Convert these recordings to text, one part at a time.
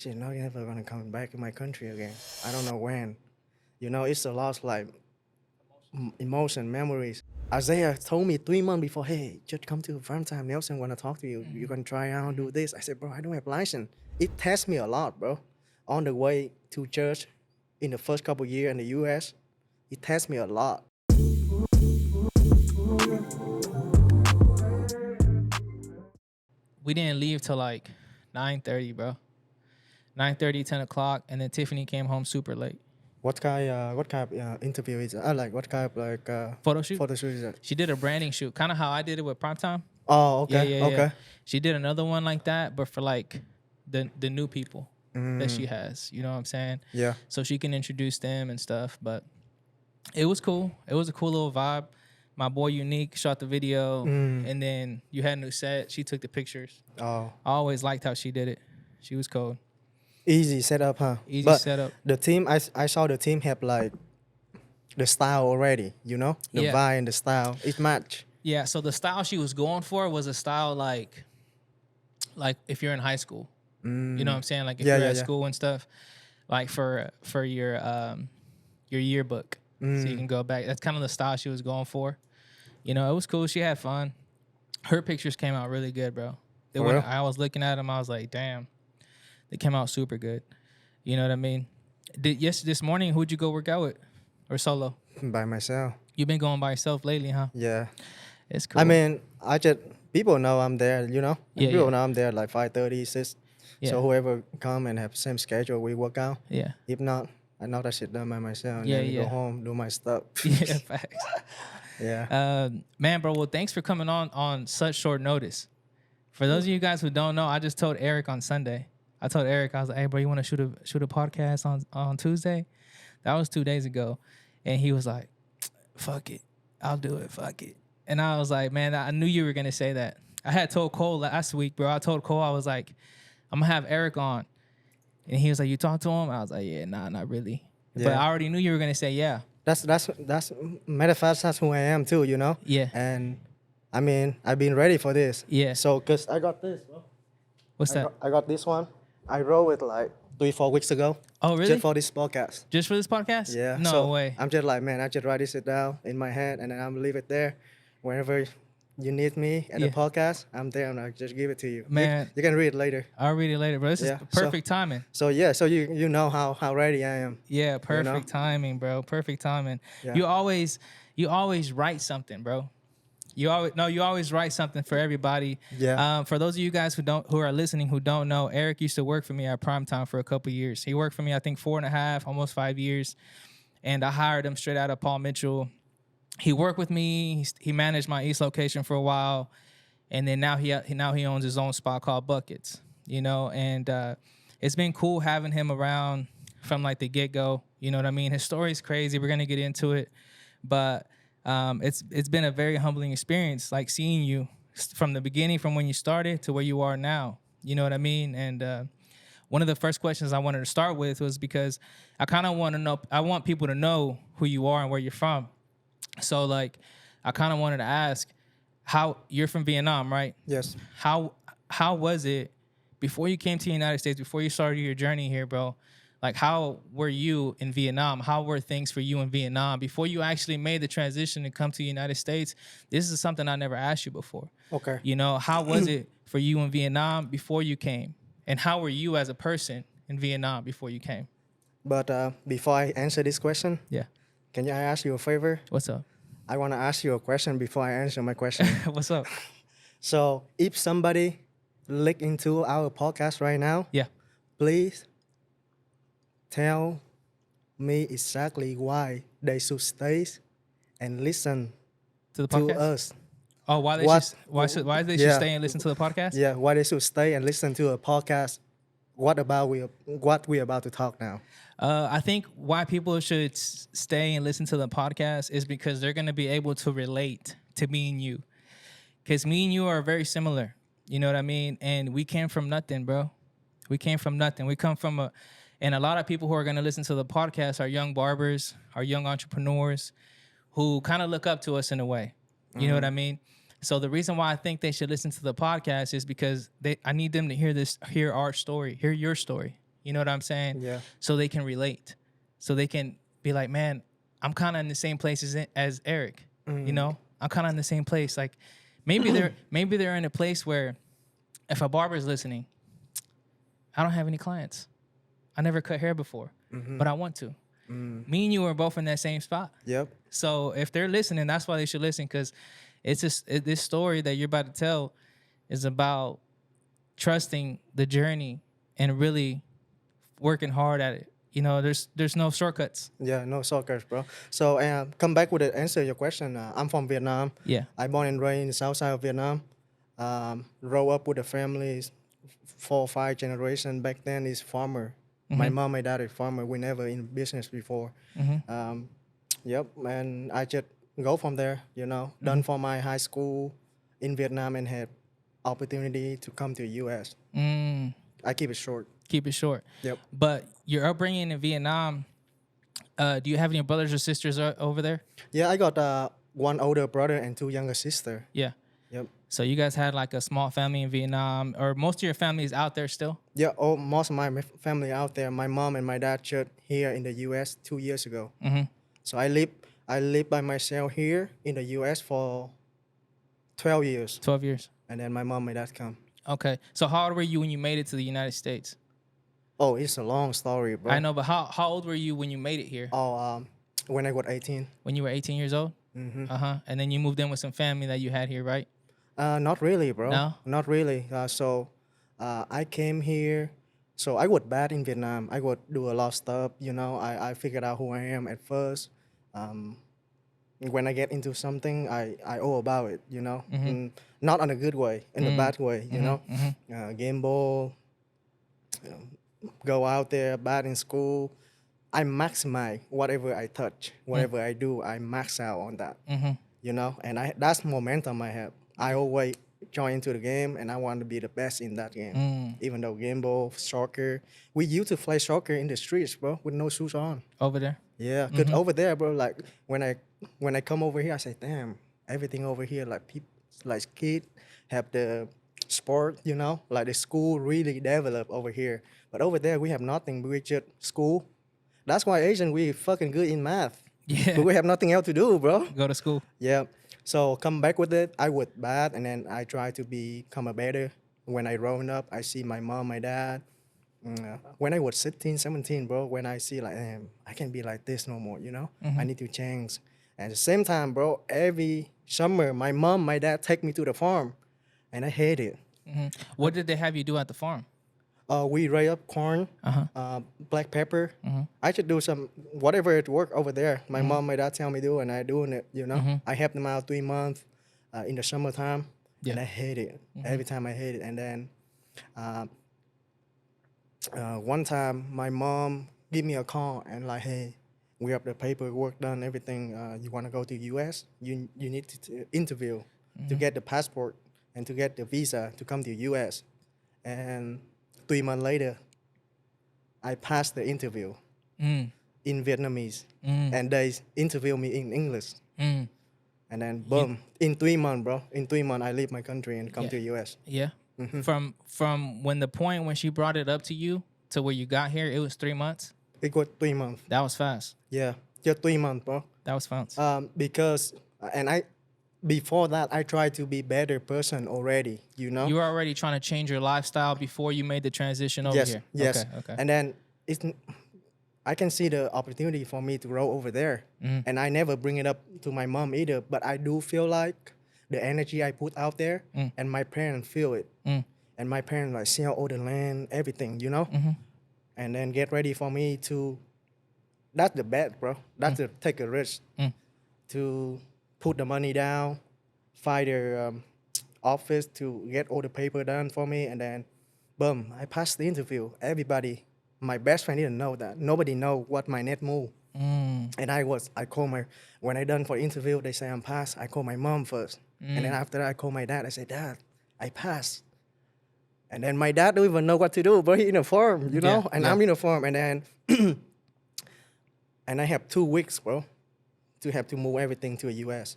she's not ever gonna come back in my country again. I don't know when. It's a lost like emotion, memories. Isaiah told me 3 months before, hey, just come to prime time. Nelson wanna talk to you. You can try out, do this. I said, bro, I don't have license. It tests me a lot, bro. On the way to church in the first couple years in the US, it tests me a lot. We didn't leave till like 9:30, bro. 9:30, 10 o'clock, and then Tiffany came home super late. What kind of interview is it? I like what kind of like Photo shoot? photo shoot is it? She did a branding shoot, kind of how I did it with Primetime. Oh, Yeah, okay, yeah, yeah. okay. She did another one like that, but for like the new people that she Mm, has. You know what I'm saying? yeah. So she can introduce them and stuff. But it was cool. It was a cool little vibe. My boy Unique shot the video, Mm. and then you had a new set. She took the pictures. Oh, I always liked how she did it. She was cold. easy setup, huh? Easy But setup. the team, I saw the team have like the style already. The Yeah. vibe and the style. It match. Yeah, so the style she was going for was a style like if you're in high school. You know what I'm saying? Like if Yeah, you're yeah, at yeah. school and stuff, like for your yearbook. So you can go back. That's kind of the style she was going for. It was cool. She had fun. Her pictures came out really good, bro. For real? I was looking at them, I was like, damn, they came out super good. You know what I mean? This morning, who'd you go work out with? Or solo? By myself. You've been going by yourself lately, huh? Yeah. It's cool. I mean, I just people know I'm there. Yeah, People yeah. know I'm there like 5:30, 6. Yeah. So whoever come and have same schedule, we work out. Yeah. If not, I know that shit done by myself. And Yeah, then yeah. go home, do my stuff. Yeah, facts. Yeah. Man, bro, well, thanks for coming on such short notice. For those of you guys who don't know, I just told Eric on Sunday. I told Eric, I was like, hey, bro, you want to shoot a podcast on Tuesday? That was 2 days ago. And he was like, fuck it. I'll do it. Fuck it. And I was like, man, I knew you were going to say that. I had told Cole last week, bro. I told Cole, I was like, I'm going to have Eric on. And he was like, you talked to him? I was like, yeah, nah, not really. But Yeah. I already knew you were going to say yeah. That's matter of fact, that's who I am too, Yeah. And I mean, I've been ready for this. Yeah. So, cause I got this, bro. What's that? I got this one. I wrote it like 3-4 weeks ago. Oh, really? Just for this podcast. Just for this podcast? Yeah. No so way. I'm just like, man, I just write this down in my head and then I'm leave it there. Whenever you need me at Yeah. the podcast, I'm there and I just give it to you. Man. You can read it later. I'll read it later, bro. This Yeah, is perfect timing. So yeah, so you know how ready I am. Yeah, perfect timing, bro. Perfect timing. Yeah. You always write something, bro. You always write something for everybody. Yeah. For those of you guys who are listening who don't know, Eric used to work for me at Primetime for a couple years. He worked for me, I think, 4.5, almost 5 years, and I hired him straight out of Paul Mitchell. He worked with me. He managed my East location for a while, and then now he owns his own spot called Buckets. And it's been cool having him around from like the get go. You know what I mean? His story's crazy. We're gonna get into it, but it's been a very humbling experience, like seeing you from the beginning, from when you started to where you are now. You know what I mean? And one of the first questions I wanted to start with was because I kind of want to know. I want people to know who you are and where you're from. So like, I kind of wanted to ask, how you're from Vietnam, right? Yes. How was it before you came to the United States, before you started your journey here, bro? Like, how were you in Vietnam? How were things for you in Vietnam before you actually made the transition to come to the United States? This is something I never asked you before. Okay. How was it for you in Vietnam before you came? And how were you as a person in Vietnam before you came? But before I answer this question, Yeah. can I ask you a favor? What's up? I want to ask you a question before I answer my question. What's up? So if somebody look into our podcast right now, Yeah. please tell me exactly why they should stay and listen To the to podcast? us. Oh, why they What- should they should yeah. stay and listen to the podcast? Yeah, why they should stay and listen to a podcast. What we're about to talk now? I think why people should stay and listen to the podcast is because they're going to be able to relate to me and you. Because me and you are very similar. You know what I mean? And we came from nothing, bro. We came from nothing. We come from and a lot of people who are going to listen to the podcast are young barbers, are young entrepreneurs who kind of look up to us in a way. You know what I mean? So the reason why I think they should listen to the podcast is because I need them to hear our story, hear your story. You know what I'm saying? Yeah. So they can relate. So they can be like, man, I'm kind of in the same place as Eric. You know, I'm kind of in the same place. Like maybe they're in a place where if a barber's listening, I don't have any clients. I never cut hair before, but I want to. Me and you are both in that same spot. Yep. So if they're listening, that's why they should listen, because it's just this story that you're about to tell is about trusting the journey and really working hard at it. You know, there's no shortcuts. Yeah, no shortcuts, bro. So come back with the answer your question. I'm from Vietnam. Yeah. I born and raised in the south side of Vietnam. Grow up with a family, 4 or 5 generation. Back then is farmer. My mom, my dad is farmer. We never in business before. Yep, and I just go from there. You know, done for my high school in Vietnam and had opportunity to come to U.S. I keep it short. Keep it short. Yep. But your upbringing in Vietnam, do you have any brothers or sisters over there? Yeah, I got 1 older brother and 2 younger sister. Yeah. Yep. So you guys had like a small family in Vietnam, or most of your family is out there still? Yeah, most of my family out there. My mom and my dad just here in the U.S. 2 years ago. So I live by myself here in the U.S. for 12 years. 12 years. And then my mom and dad come. Okay. So how old were you when you made it to the United States? Oh, it's a long story, bro. I know, but how old were you when you made it here? Oh, when I was 18. When you were 18 years old? And then you moved in with some family that you had here, right? Not really, bro. No? Not really. So I came here. So I was bad in Vietnam. I would do a lot of stuff. You know, I figured out who I am at first. When I get into something, I owe about it, you know. Not in a good way, in a bad way, you know. Gamble, go out there, bad in school. I maximize whatever I touch, whatever I do, I max out on that, you know. And that's momentum I have. I always join into the game, and I want to be the best in that game. Even though gamble, soccer, we used to play soccer in the streets, bro, with no shoes on. Over there? Yeah, cause over there, bro, like when I come over here, I say, damn, everything over here, like people, like kids have the sport, you know, like the school really developed over here. But over there, we have nothing. We just school. That's why Asian we fucking good in math. Yeah. But we have nothing else to do, bro. Go to school. Yeah. So come back with it. I was bad, and then I try to become a better. When I grown up, I see my mom, my dad. When I was 16, 17, bro, when I see like, damn, I can't be like this no more, you know? I need to change. And at the same time, bro, every summer, my mom, my dad take me to the farm, and I hate it. What did they have you do at the farm? We raise up corn, black pepper. I should do some, whatever it work over there. My mom, my dad tell me do, and I doing it, you know? I help them out 3 months in the summertime, and I hate it. Every time I hate it. And then one time, my mom give me a call and like, hey, we have the paperwork done, everything. You want to go to U.S.? You need to interview to get the passport and to get the visa to come to U.S. And 3 months later, I passed the interview in Vietnamese, and they interview me in English. And then boom, in 3 months, bro. In 3 months, I leave my country and come to U.S. Yeah. From when the point when she brought it up to you to where you got here, it was 3 months. It was 3 months. That was fast. Yeah, just 3 months, bro. That was fast. Because before that, I tried to be better person already. You know. You were already trying to change your lifestyle before you made the transition over here. Yes. Okay. And then I can see the opportunity for me to grow over there, and I never bring it up to my mom either. But I do feel like the energy I put out there, and my parents feel it, and my parents like sell all the land, everything, you know, and then get ready for me to. That's the bet, bro. That's to take a risk, to put the money down, find their office to get all the paper done for me, and then, boom, I passed the interview. Everybody, my best friend didn't know that. Nobody know what my net move. And I call when I done for interview, they say I'm passed. I call my mom first. And then after that, I call my dad. I say, Dad, I passed. And then my dad don't even know what to do, but he in a farm, you know? And I'm in a farm. And then, and I have 2 weeks, bro, to have to move everything to the U.S.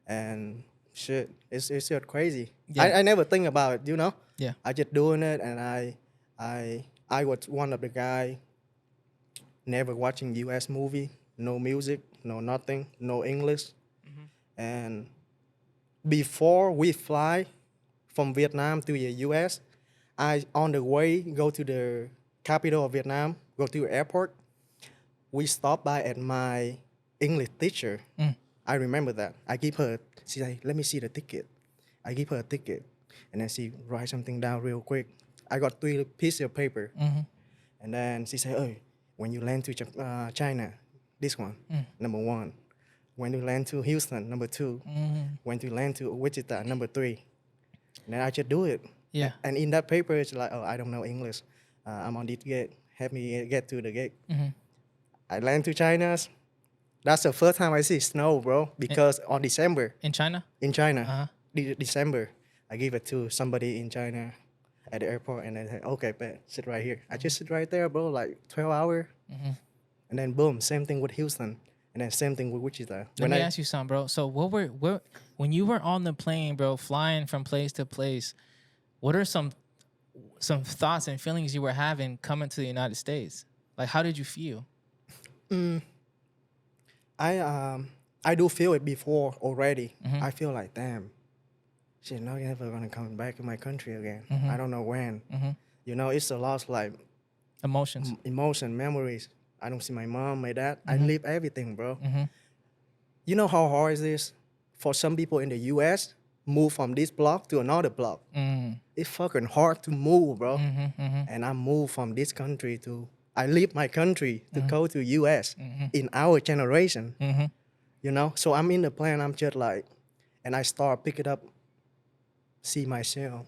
And shit, it's just crazy. I never think about it, you know? Yeah. I just doing it, and I I was one of the guy never watching U.S. movie, no music, no nothing, no English, and before we fly from Vietnam to the U.S., I on the way go to the capital of Vietnam, go to the airport. We stopped by at my English teacher. I remember that. I give her. She say, "Let me see the ticket." I give her a ticket, and then she write something down real quick. I got 3 pieces of paper, and then she say, "Oh, when you land to China, this one, number 1. When you land to Houston, number 2. When you land to Wichita, number 3." And then I just do it. Yeah. And in that paper, it's like, "Oh, I don't know English. I'm on this gate. Help me get to the gate." I land to China. That's the first time I see snow, bro. Because on December In China? in China, Uh-huh. December, I give it to somebody in China at the airport, and then say, "Okay, bet, sit right here." I just sit right there, bro, like 12 hours. And then boom, same thing with Houston, and then same thing with Wichita. Let me ask you something, bro. So when you were on the plane, bro, flying from place to place, what are some thoughts and feelings you were having coming to the United States? Like, how did you feel? I do feel it before already. I feel like, damn, shit, not ever gonna come back to my country again. I don't know when. You know, it's a loss, like Emotions. emotion, memories. I don't see my mom, my dad. I live everything, bro. You know how hard is this for some people in the U.S. move from this block to another block? It's fucking hard to move, bro. And I moved from this country to, I leave my country to go to U.S. in our generation. You know, so I'm in the plane. I'm just like, and I start pick it up, see myself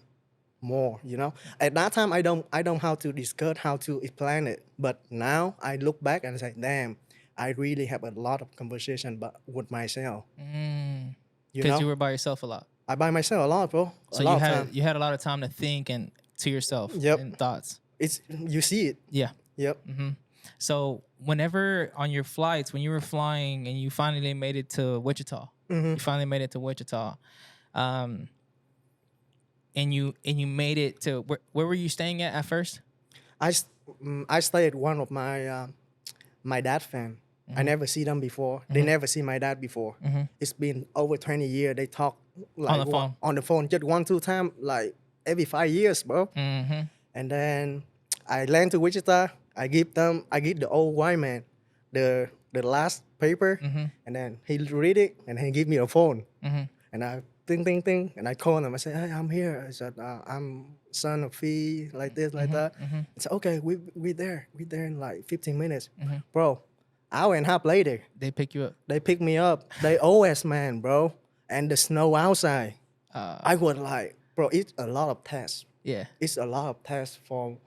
more. You know, at that time I don't how to discuss how to explain it, but now I look back and say, damn, I really have a lot of conversation but with myself. You Because know, you were by yourself a lot. I buy myself a lot, bro. So a lot of time. you had a lot of time to think and to yourself Yep. and thoughts. It's you see it. Yeah. Yep. So whenever on your flights, when you were flying and you finally made it to Wichita, you finally made it to Wichita, and you made it to where were you staying at first? I stay at one of my my dad fan. I never see them before. They never see my dad before. It's been over 20 years. They talk like the phone. on the phone just 1-2 times like every 5 years, bro. And then I land to Wichita. I give the old white man the last paper, and then he read it and he give me a phone, and I ting ting ting, and I call him. I say, "Hey, I'm here." I said, "I'm son of Fee, like this, like that." It's okay. We there in like 15 minutes, bro. Hour and a half later, They pick you up. they pick me up. They OS man, bro, and the snow outside. I was like, bro, it's a lot of tests. Yeah. It's a lot of tests for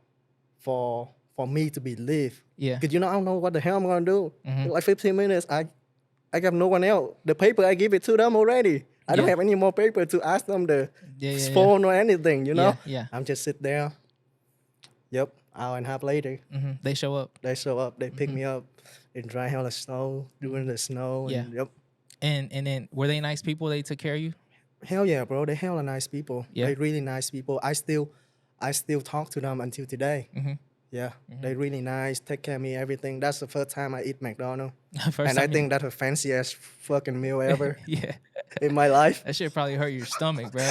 me to believe. Yeah. Cause you know I don't know what the hell I'm gonna do. In like 15 minutes, I got no one else. The paper I give it to them already. I don't Yeah. have any more paper to ask them the Yeah. phone or anything. You know. Yeah. I'm just sit there. Yep. Hour and a half later, They show up. they show up. They pick me up in dry hell of snow, during the snow. Yeah. And, yep. And then were they nice people? They took care of you? Hell yeah, bro. They hella nice people. Yeah. They really nice people. I still talk to them until today. Yeah, they really nice. Take care of me, everything. That's the first time I eat McDonald's, First and I time you- think that's the fanciest fucking meal ever Yeah. in my life. That shit probably hurt your stomach, bro.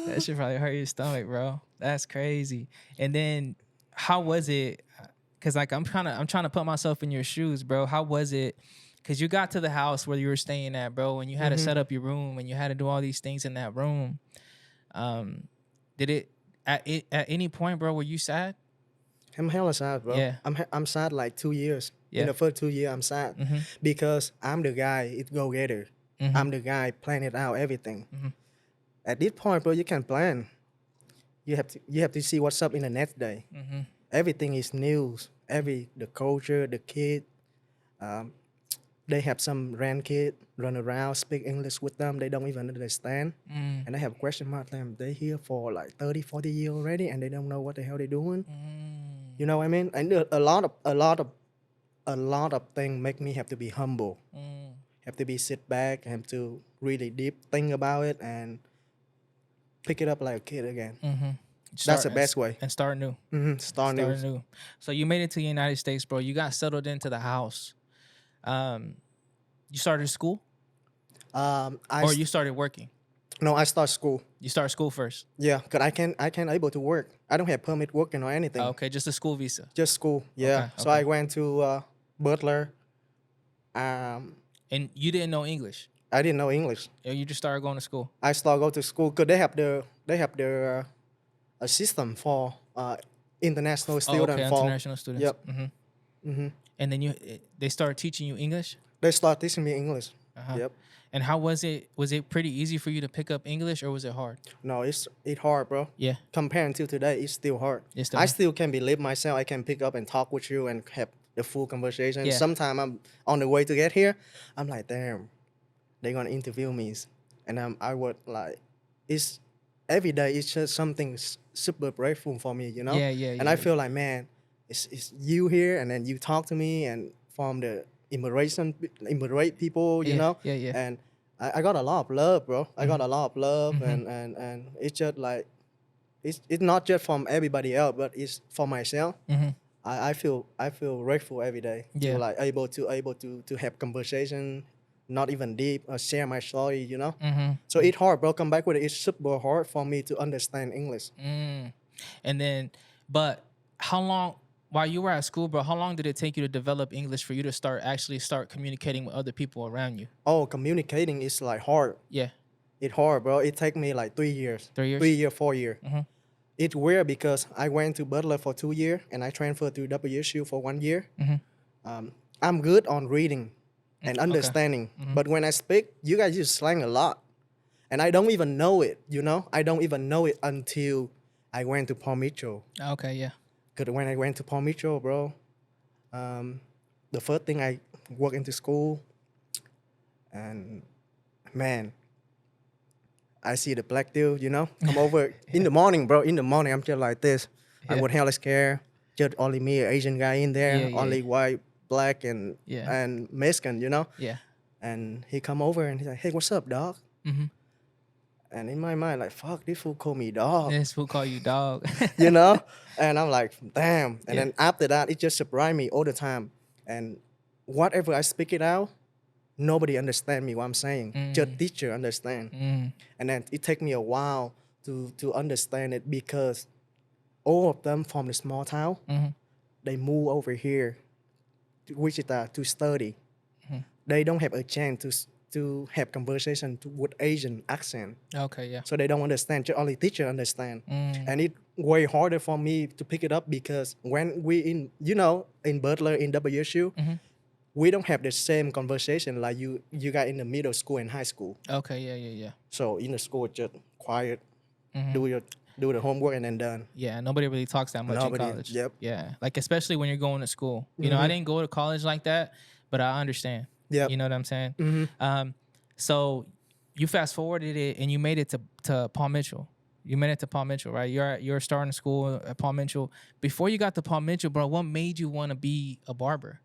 That shit probably hurt your stomach, bro. That's crazy. And then how was it? Cause like I'm trying to put myself in your shoes, bro. How was it? Cause you got to the house where you were staying at, bro, and you had to set up your room and you had to do all these things in that room. Did it at any point, bro, were you sad? I'm hella sad, bro. Yeah. I'm sad like 2 years. Yeah. In the first 2 years, I'm sad because I'm the guy. It go getter. I'm the guy plan it out everything. At this point, bro, you can plan. You have to see what's up in the next day. Everything is news. The culture, the kid. They have some random kid run around, speak English with them. They don't even understand. And they have question mark them. They here for like 30, 40 years already, and they don't know what the hell they're doing. You know what I mean? And a lot of things make me have to be humble. Have to be sit back, have to really deep think about it and pick it up like a kid again. That's Start the best way. and start new. Start Start news. new. So you made it to the United States, bro. You got settled into the house. You started school, I or you started working. no, I start school. You start school first. Yeah, cause I can able to work. I don't have permit working or anything. Okay, just a school visa. Just school. Yeah. Okay, So okay. I went to Butler. Um, And you didn't know English. I didn't know English. You just started going to school. I start go to school because they have the a system for international Oh, student okay, for. international students. Yep. And then they started teaching you English. They start teaching me English. Uh-huh. Yep. And how was it? Was it pretty easy for you to pick up English, or was it hard? No, it's hard, bro. Yeah. Comparing to today, it's still hard. It's still I hard. still can believe myself. I can pick up and talk with you and have the full conversation. Yeah. Sometimes I'm on the way to get here. I'm like, damn, they're gonna interview me, and I would like, it's every day. It's just something super grateful for me, you know. Yeah, yeah, And yeah. I feel like, man, it's you here, and then you talk to me, and from the immigrate people, you Yeah, know. yeah, yeah. And I got a lot of love, bro. I got a lot of love, and it's just like, it's not just from everybody else, but it's for myself. I feel grateful every day Yeah. to like able to have conversation, not even deep, or share my story, you know. So it's hard, bro. Come back with it. It's super hard for me to understand English. And then, but how long? While you were at school, bro, how long did it take you to develop English for you to start communicating with other people around you? Oh, communicating is like hard. Yeah. It's hard, bro. It take me like 3 years. 3 years? 3 year, 4 year. It's weird because I went to Butler for 2 years and I transferred to WSU for 1 year. I'm good on reading and understanding, but when I speak, you guys use slang a lot, and I don't even know it. You know, I don't even know it until I went to Paul Mitchell. Okay. Yeah. Because when I went to Paul Mitchell, bro, the first thing I walk into school, and man, I see the black dude, you know, come over in the morning, bro. In the morning, I'm just like this. I Yeah. would hella scared. Just only me, an Asian guy in there, Yeah, yeah, only yeah. white, black, and Yeah. and Mexican, you know. Yeah. And he come over and he's like, "Hey, what's up, dog?" And in my mind, like, "Fuck, this fool call me dog," This will call you dog. you know. And I'm like, "Damn!" And Yeah. then after that, it just surprised me all the time. And whatever I speak it out, nobody understand me what I'm saying. Just teacher understand. And then it take me a while to understand it because all of them from the small town, they move over here to Wichita to study. They don't have a chance to have conversation with Asian accent. Okay. Yeah. So they don't understand. Just only teacher understand. And it way harder for me to pick it up because when we in Butler in WSU, we don't have the same conversation like you got in the middle school and high school. Okay. Yeah. Yeah. Yeah. So in the school, just quiet, do the homework and then done. Yeah, nobody really talks that much Nobody, in college. yep. Yeah, like especially when you're going to school. You know, I didn't go to college like that, but I understand. Yep. You know what I'm saying? So you fast forwarded it and you made it to Paul Mitchell. You made it to Paul Mitchell, right? You're starting school at Paul Mitchell. Before you got to Paul Mitchell, bro, what made you want to be a barber?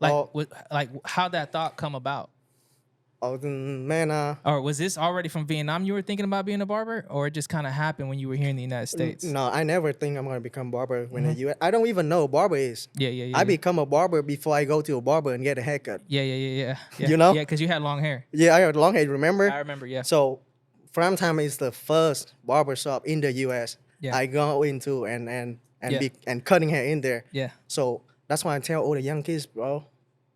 Like, Oh. how'd that thought come about? Oh man, Or was this already from Vietnam you were thinking about being a barber? Or it just kind of happened when you were here in the United States? no, I never think I'm gonna become barber when in the US. I don't even know what barber is. Yeah, yeah, yeah. I yeah. become a barber before I go to a barber and get a haircut. Yeah, yeah, yeah, yeah, yeah. You know? Yeah, because you had long hair. Yeah, I had long hair. Remember? I remember, yeah. So, Prime Time is the first barber shop in the US. Yeah. I go into and Yeah. and cutting hair in there. Yeah. So that's why I tell all the young kids, bro,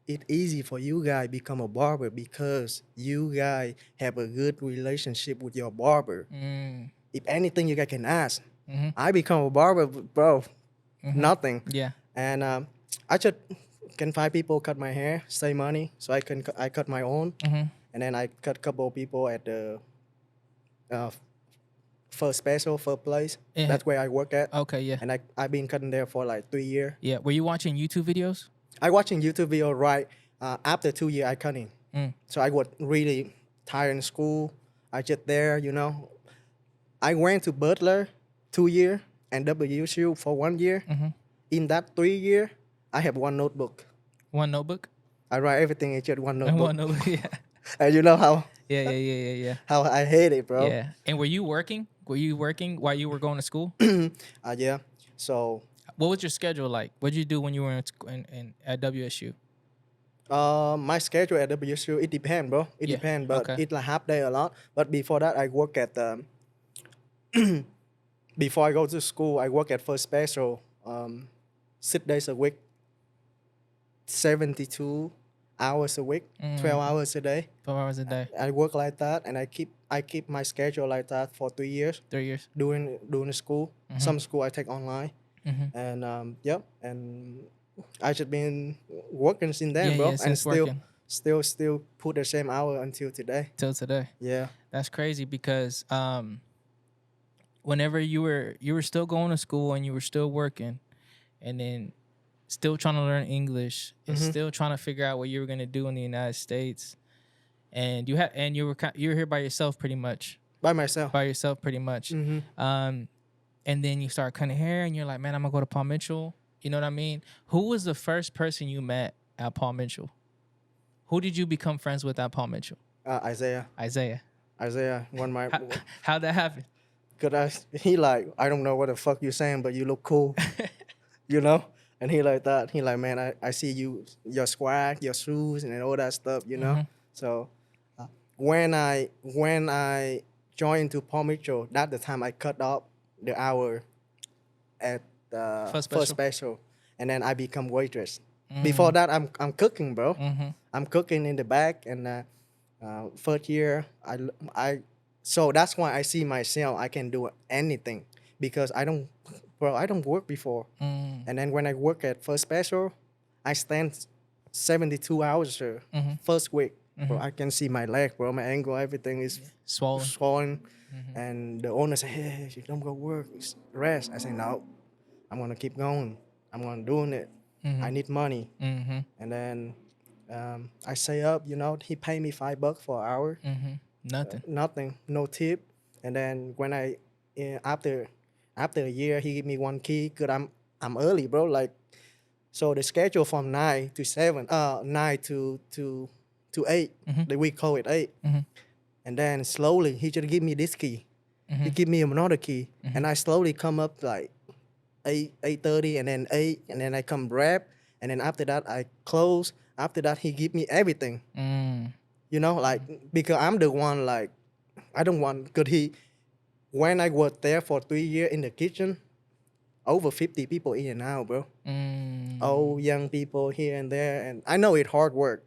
it's easy for you guys become a barber because you guys have a good relationship with your barber. If anything, you guys can ask. I become a barber, bro. Nothing. Yeah. And I just can find people cut my hair, save money, so I cut my own, and then I cut a couple of people at the first place. Yeah. That's where I work at, Okay, yeah. and I've been cutting there for like 3 years. Yeah. Were you watching YouTube videos? I watching YouTube video right after 2 years I cutting, so I was really tired in school. I just there, you know. I went to Butler 2 years and WSU for 1 year. In that 3 year, I have one notebook. One notebook? I write everything in just one And notebook. one notebook, yeah. And you know how Yeah, yeah, yeah, yeah, yeah. I hate it, bro. Yeah. And were you working Were you working while you were going to school? Yeah. So What was your schedule like? What did you do when you were at WSU? my schedule at WSU, it depends, bro. It Yeah. depends, but Okay. it's like half day a lot. But before that, I work at before I go to school, I work at First Special 6 days a week, 72 hours a week, 12 hours a day. 12 hours a day. I work like that, and I keep my schedule like that for 3 years 3 years. during the school. Some school I take online, Mm-hmm. and yep, and I just been working since then, Yeah, bro, yeah, and since working. still put the same hour until today. Till today. Yeah. That's crazy because whenever you were still going to school and you were still working, and then still trying to learn English and still trying to figure out what you were gonna do in the United States, and you were here by yourself pretty much. By myself. Pretty much. And then you start cutting hair, and you're like, man, I'm gonna go to Paul Mitchell. You know what I mean? Who was the first person you met at Paul Mitchell? Who did you become friends with at Paul Mitchell? Isaiah. Isaiah. One my How'd that happen? cause he like, I don't know what the fuck you saying, but you look cool, you know. And he like that. He like, man, I see your swag, your shoes, and all that stuff, you know. So when I joined to Paul Mitchell, that's the time I cut off the hour at First First Special, and then I become waitress. Before that, I'm cooking, bro. I'm cooking in the back, and first year I so that's why I see myself I can do anything because I don't work before, and then when I work at First Special, I stand 72 hours first week. Bro, I can see my leg, bro, my ankle, everything is swollen. And the owner said, hey, you don't go work, rest. I say, no, I'm gonna keep going. I'm gonna doing it. I need money. And then I say up, you know, he paid me $5 for an hour. Nothing, no tip. And then when after a year, he give me one key. Cause I'm early, bro. Like, so the schedule from 9 to 7, 9 to 8. We call it 8. And then slowly he just give me this key. He give me another key, and I slowly come up like 8:30, and then 8, and then I come wrap, and then after that I close. After that he give me everything. You know, like because I'm the one like I don't want. Cause when I worked there for 3 years in the kitchen, over 50 people in and out, bro. Old young people here and there, and I know it's hard work.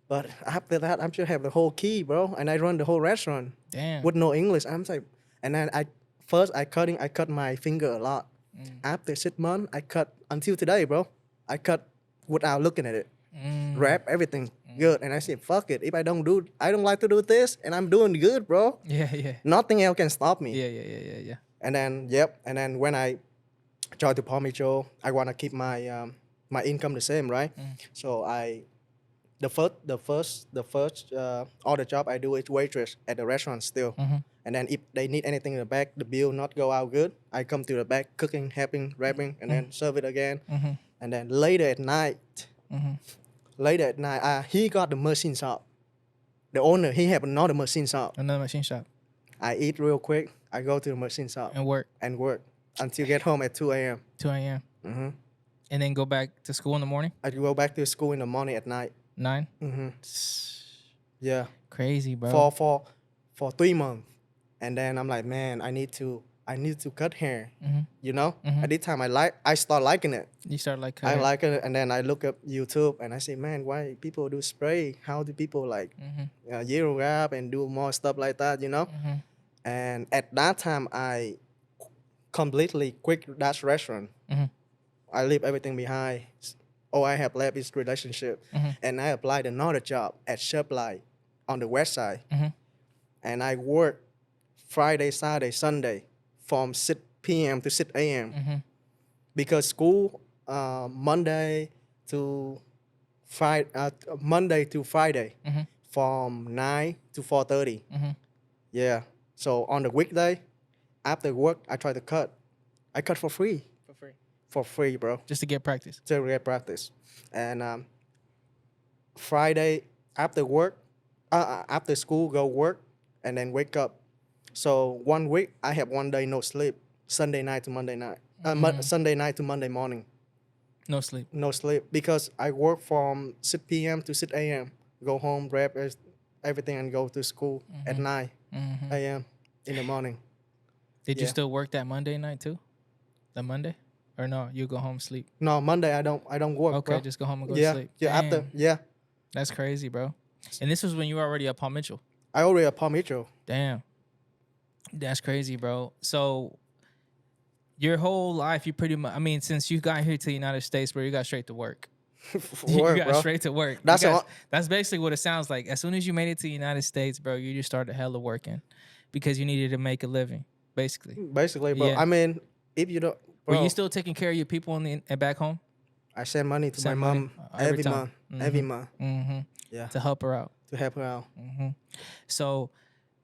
But after that, I'm just have the whole key, bro, and I run the whole restaurant. Damn. With no English. I'm like, and then I cut my finger a lot. After 6 months, I cut until today, bro. I cut without looking at it. Wrap everything good, and I said, fuck it. If I don't like to do this, and I'm doing good, bro. Yeah. Nothing else can stop me. Yeah. And then and then when I joined the Paul Mitchell, I wanna keep my my income the same, right? So the first all the job I do is waitress at the restaurant still. And then if they need anything in the back, the bill not go out good, I come to the back cooking, helping, wrapping, and then serve it again. And then later at night, he got the machine shop. The owner, he have another machine shop. I eat real quick. I go to the machine shop And work until get home at 2 a.m. 2 a.m. And then go back to school in the morning. I go back to school in the morning at night. 9. Yeah. Crazy, bro. For 3 months, and then I'm like, man, I need to cut hair. You know, at this time I start liking it. You start like I like it, and then I look up YouTube and I say, man, why people do spray? How do people like zero wrap and do more stuff like that? You know, and at that time I completely quit that restaurant. I leave everything behind. All I have left is relationship, and I applied another job at Supply on the west side, and I work Friday, Saturday, Sunday from 6 p.m. to 6 a.m. Because school Monday to Friday from 9 to 4:30. Yeah. So on the weekday after work, I try to cut. I cut for free. For free, bro. Just to get practice. To get practice. And Friday after work, after school, go work, and then wake up So 1 week I have 1 day no sleep. Sunday night to Monday night. Sunday night to Monday morning. No sleep. No sleep because I work from 6 p.m. to 6 a.m. Go home, grab everything, and go to school at 9 a.m. in the morning. Did you Yeah. still work that Monday night too? The Monday? Or no, you go home sleep. No, Monday I don't work. Okay, bro. just go home and go to Yeah, sleep. yeah. After Damn, yeah, that's crazy, bro. And this was when you were already at Paul Mitchell. I already at Palm Mitchell. Damn. That's crazy, bro. So your whole life, you pretty much, I mean, since you got here to the United States, bro, you got straight to work. You Work, got bro. straight to work. That's all. That's basically what it sounds like. As soon as you made it to the United States, bro, you just started hella working because you needed to make a living, basically. Basically, bro. Yeah. I mean, if you don't, Were bro, you still taking care of your people back home? I send money to Send my money mom every every time. month. Every month. Mm-hmm. Yeah, To help her out. to help her out. So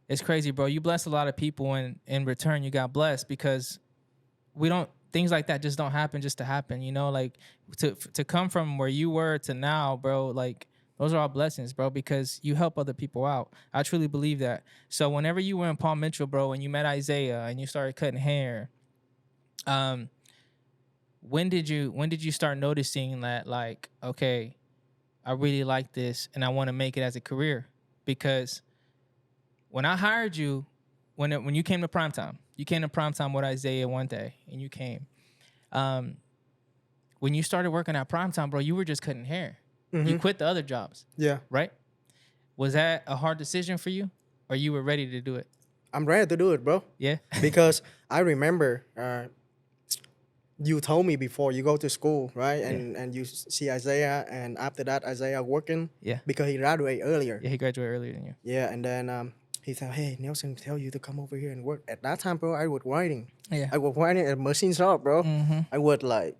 it's crazy, bro. You bless a lot of people, and in return, you got blessed because things like that just don't happen just to happen, you know? Like to come from where you were to now, bro, like those are all blessings, bro, because you help other people out. I truly believe that. So whenever you were in Paul Mitchell, bro, and you met Isaiah and you started cutting hair, when did you start noticing that, like, okay, I really like this and I want to make it as a career? Because when I hired you, when you came to primetime, you came to primetime with Isaiah one day, and you came. When you started working at primetime, bro, you were just cutting hair. You quit the other jobs, Yeah, right? Was that a hard decision for you, or you were ready to do it? I'm ready to do it, bro. Yeah. Because I remember you told me before you go to school, right? And you see Isaiah, and after that Isaiah working. Yeah. Because he graduated earlier. Yeah, he graduated earlier than you. Yeah, and then he said, "Hey, Nelson, tell you to come over here and work." At that time, bro, I was writing. Yeah. I was writing at a machine shop, bro. I would like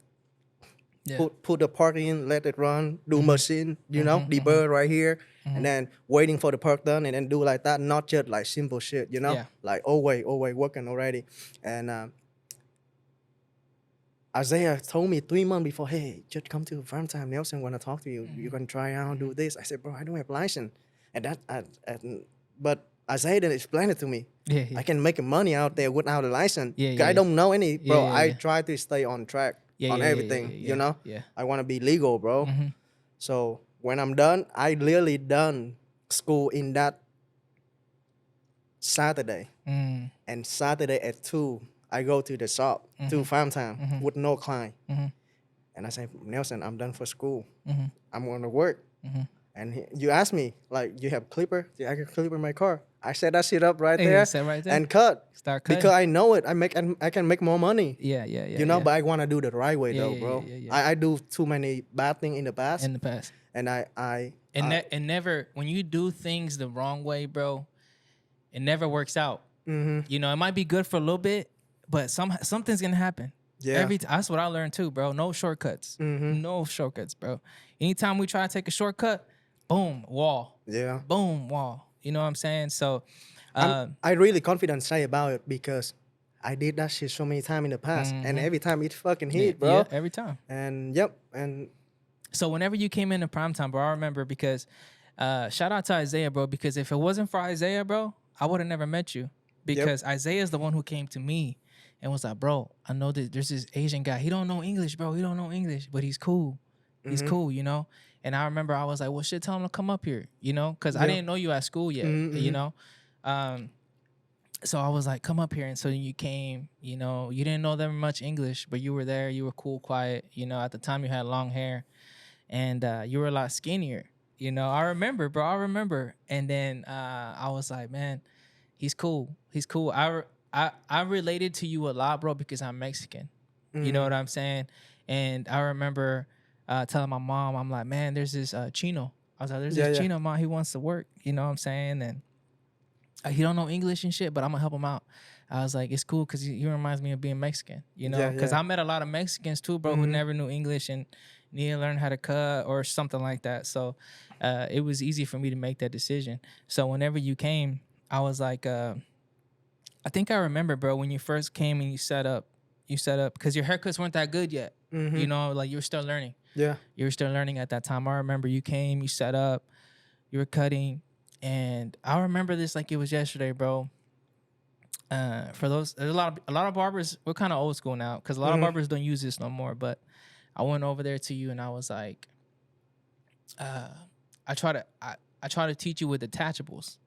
Yeah. put the part in, let it run, do machine, debug right here, and then waiting for the part done, and then do like that. Not just like simple shit, Yeah. like always working already. And Isaiah told me 3 months before, "Hey, just come to farm time, Nelson. Want to talk to you? You can try out, do this." I said, "Bro, I don't have license," and but Isaiah didn't explain it to me. Yeah. Yeah. I can make money out there without a license. Yeah, 'Cause yeah, I don't know any, bro. yeah, I yeah. try to stay on track Yeah, on yeah, yeah, everything. yeah, yeah. I want to be legal, bro. So when I'm done, I literally done school in that Saturday, and Saturday at 2, I go to the shop to farm time with no client, and I say, "Nelson, I'm done for school. I'm going to work." And you asked me, like, "You have clipper?" Yeah, I can clipper my car. I set that shit up right Yeah, there, set right there. and cut. Start cutting. Because I know it. I can make more money. Yeah, yeah, yeah. Yeah. yeah. But I want to do the right way Yeah, though, yeah, bro. yeah, yeah. I do too many bad things in the past, In the past. and I And never, when you do things the wrong way, bro, it never works out. You know, it might be good for a little bit, but something's gonna happen. Yeah. That's what I learned too, bro. No shortcuts. No shortcuts, bro. Anytime we try to take a shortcut, boom, wall. Yeah. Boom, wall. You know what I'm saying? So, I really confident say about it because I did that shit so many times in the past, and every time it fucking hit, bro. yeah, every time. And yep, and So whenever you came into primetime, bro, I remember because shout out to Isaiah, bro, because if it wasn't for Isaiah, bro, I would have never met you. Because Isaiah is the one who came to me and was like, "Bro, I know that there's this Asian guy. He don't know English, bro. He don't know English, but he's cool. He's cool, you know?" And I remember I was like, "Well, shit, tell him to come up here, you know?" Because I didn't know you at school yet, you know? So I was like, "Come up here." And so you came, you know, you didn't know that much English, but you were there. You were cool, quiet. You know, at the time you had long hair and you were a lot skinnier. You know, I remember, bro. I remember. And then I was like, "Man, he's cool. He's cool." I related to you a lot, bro, because I'm Mexican. You know what I'm saying? And I remember telling my mom, I'm like, "Man, there's this Chino." I was like, "There's this Chino, mom. He wants to work." You know what I'm saying? And he don't know English and shit, but I'm gonna help him out. I was like, it's cool because he reminds me of being Mexican, you know? Because I met a lot of Mexicans too, bro, who never knew English and needed to learn how to cut or something like that. So it was easy for me to make that decision. So whenever you came, I was like, I think I remember, bro, when you first came and you set up because your haircuts weren't that good yet. You know, like you were still learning. yeah, You were still learning at that time. I remember you came, you set up, you were cutting. And I remember this like it was yesterday, bro. For those, there's a lot of barbers. We're kind of old school now because a lot of barbers don't use this no more. But I went over there to you and I was like, I try to teach you with detachables.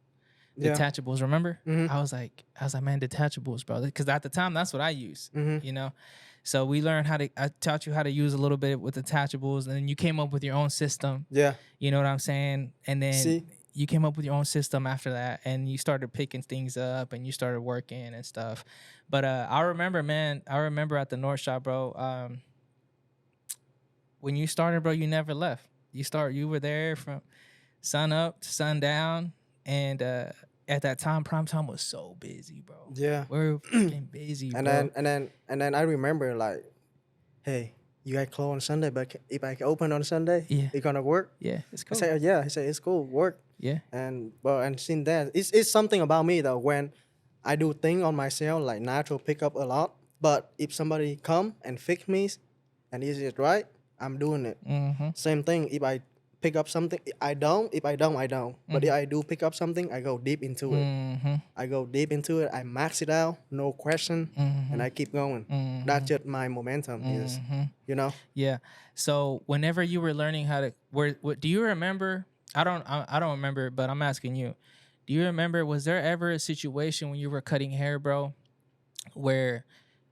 Yeah. Detachables, remember? I was like, man, detachables, bro. Because at the time, that's what I use. You know, so we learned I taught you how to use a little bit with detachables, and then you came up with your own system. Yeah. You know what I'm saying? And then See? you came up with your own system after that, and you started picking things up, and you started working and stuff. But I remember, man. I remember at the North Shop, bro. When you started, bro, you never left. You were there from sun up to sundown, and at that time, prime time was so busy, bro. Yeah. We were fucking busy, And bro. then I remember like, hey, you guys close on Sunday, but if I can open on Sunday, Yeah. it gonna work? Yeah, it's I cool. said, yeah. He said, it's cool, work. Yeah. And since then, it's something about me though, when I do things on myself, like natural pick up a lot. But if somebody come and fix me and is it right, I'm doing it. Same thing, if I pick up something, I don't. If I don't, I don't. But if I do pick up something, I go deep into it. I go deep into it. I max it out, no question, and I keep going. That's just my momentum is, you know? Yeah. So whenever you were learning how to, what do you remember? I don't remember, but I'm asking you. Do you remember? Was there ever a situation when you were cutting hair, bro, where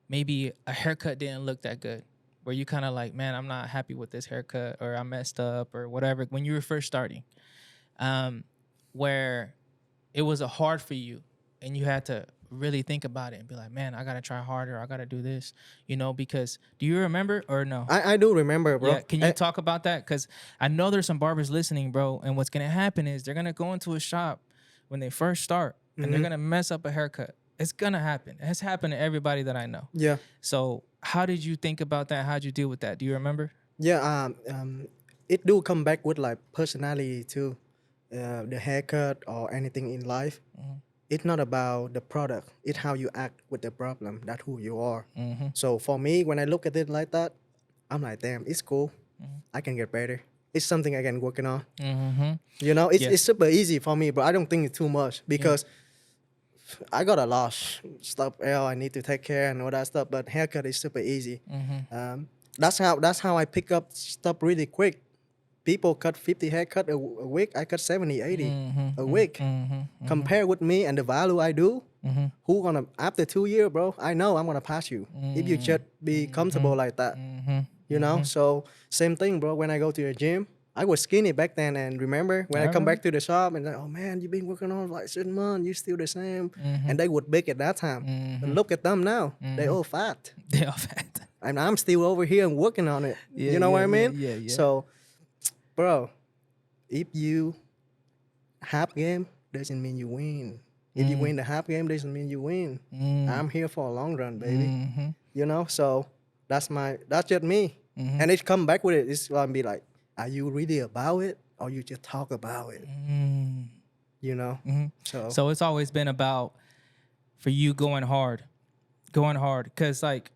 maybe a haircut didn't look that good? Where you kind of like, man, I'm not happy with this haircut, or I messed up, or whatever, when you were first starting, where it was a hard for you and you had to really think about it and be like, man, I got to try harder. I got to do this, you know, because do you remember or no? I do remember, bro. Yeah, can you talk about that? Because I know there's some barbers listening, bro, and what's going to happen is they're going to go into a shop when they first start and they're going to mess up a haircut. It's going to happen. It has happened to everybody that I know. Yeah. So how did you think about that? How'd you deal with that? Do you remember? Yeah, it do come back with like personality too. The haircut or anything in life. It's not about the product. It's how you act with the problem. That's who you are. So for me, when I look at it like that, I'm like, damn, it's cool. I can get better. It's something I can working on. You know, it's super easy for me, but I don't think it's too much because I got a lot of stuff I need to take care and all that stuff. But haircut is super easy. That's how I pick up stuff really quick. People cut 50 haircut a week. I cut 70, 80 a week. Compare with me and the value I do. Who gonna, after 2 years, bro, I know I'm gonna pass you. If you just be comfortable like that. You know? So same thing, bro. When I go to the gym, I was skinny back then, and remember when I come back to the shop and like, oh man, you've been working on like 7 months, you still the same. And they would big at that time. But look at them now. They all fat. They all fat. And I'm still over here and working on it. You know what I mean? Yeah. So, bro, if you half game, doesn't mean you win. If you win the half game, doesn't mean you win. I'm here for a long run, baby. You know, so that's just me. And it come back with it. It's gonna be like, are you really about it, or you just talk about it? You know. So it's always been about, for you, going hard, because like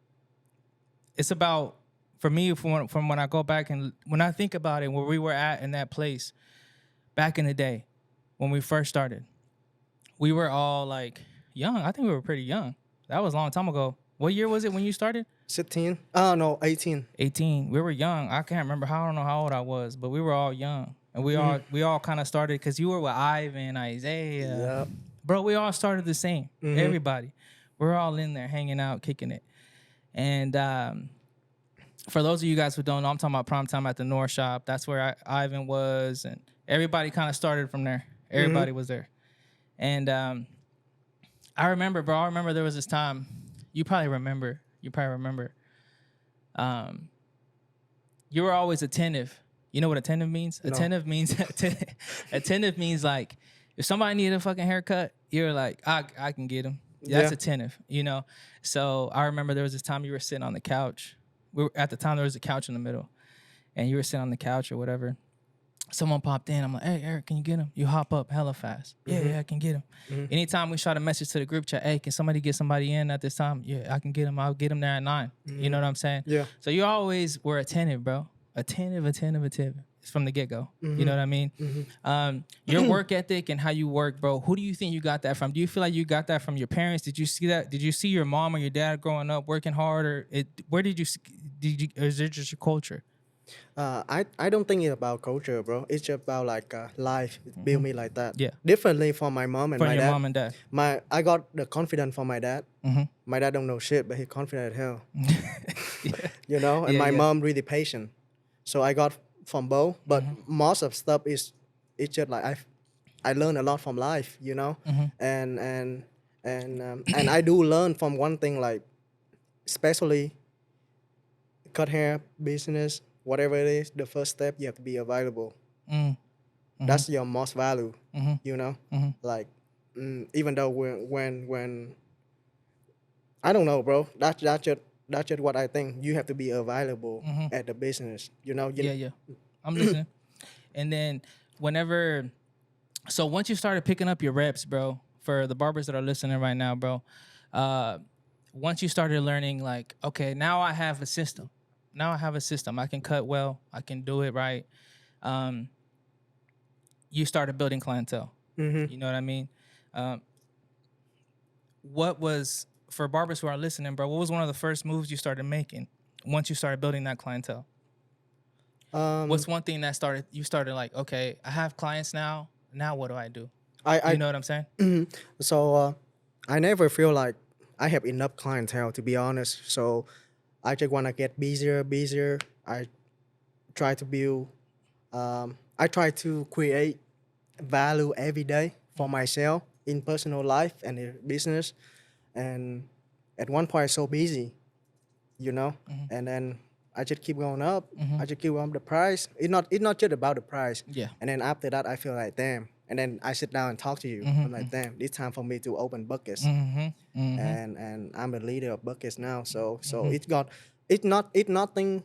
it's about, for me, from when I go back and when I think about it, where we were at in that place back in the day when we first started, we were all like young. I think we were pretty young. That was a long time ago. What year was it when you started? 16. Oh no, 18. 18. We were young. I can't remember. I don't know how old I was, but we were all young, and we all kind of started, because you were with Ivan, Isaiah, bro. We all started the same. Everybody, we're all in there hanging out, kicking it. And for those of you guys who don't know, I'm talking about Prime Time at the North Shop. That's where Ivan was, and everybody kind of started from there. Everybody was there. And I remember, bro. I remember there was this time. You probably remember. You were always attentive. You know what attentive means? No. Attentive means like, if somebody needed a fucking haircut, you're like, I can get him. That's attentive, you know? So I remember there was this time you were sitting on the couch. At the time, there was a couch in the middle, and you were sitting on the couch or whatever. Someone popped in. I'm like, hey, Eric, can you get him? You hop up hella fast. Yeah, I can get him. Anytime we shot a message to the group chat, hey, can somebody get somebody in at this time? Yeah, I can get him. I'll get him there at 9. You know what I'm saying? Yeah. So you always were attentive, bro. Attentive. from the get go. You know what I mean? Your work ethic and how you work, bro. Who do you think you got that from? Do you feel like you got that from your parents? Did you see that? Did you see your mom or your dad growing up working hard, or where did you or is it just your culture? I don't think it's about culture, bro. It's just about like life. It built me like that. Yeah. Differently from my mom and From my your dad. mom and dad. I got the confidence from my dad. Mm-hmm. My dad don't know shit, but he confident as hell. Yeah. You know, and Yeah, my yeah. mom really patient. So I got from both, but most of stuff is it's just like I learned a lot from life, you know, and I do learn from one thing like especially cut hair business, whatever it is. The first step you have to be available. That's your most value, you know, like even though when I don't know, bro. That's just what I think. You have to be available at the business. You know. Yeah. I'm listening. And then whenever, so once you started picking up your reps, bro, for the barbers that are listening right now, bro, once you started learning, like, okay, now I have a system. Now I have a system. I can cut well. I can do it right. You started building clientele. You know what I mean? What was, for barbers who are listening, bro, what was one of the first moves you started making once you started building that clientele? What's one thing that you started like, okay, I have clients now. Now what do I do? You know what I'm saying? So I never feel like I have enough clientele, to be honest. So I just want to get busier. I try to build. I try to create value every day for myself in personal life and in business. And at one point, I was so busy, you know, and then I just keep going up. I just keep going up the price. It's not just about the price. Yeah. And then after that, I feel like damn. And then I sit down and talk to you. I'm like, damn, it's time for me to open buckets. And I'm the leader of buckets now. So it's nothing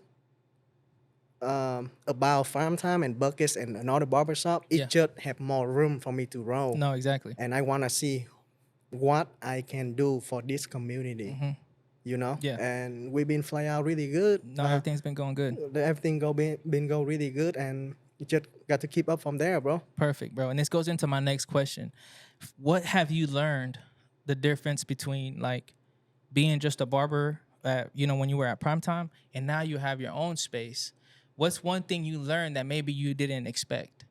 about farm time and buckets and another barbershop. It Yeah. just have more room for me to roll. No, exactly. And I wanna see what I can do for this community. You know? Yeah. And we've been fly out really good. No, everything's been going good. Everything been go really good, and you just got to keep up from there, bro. Perfect, bro. And this goes into my next question. What have you learned the difference between like being just a barber at, you know, when you were at prime time and now you have your own space? What's one thing you learned that maybe you didn't expect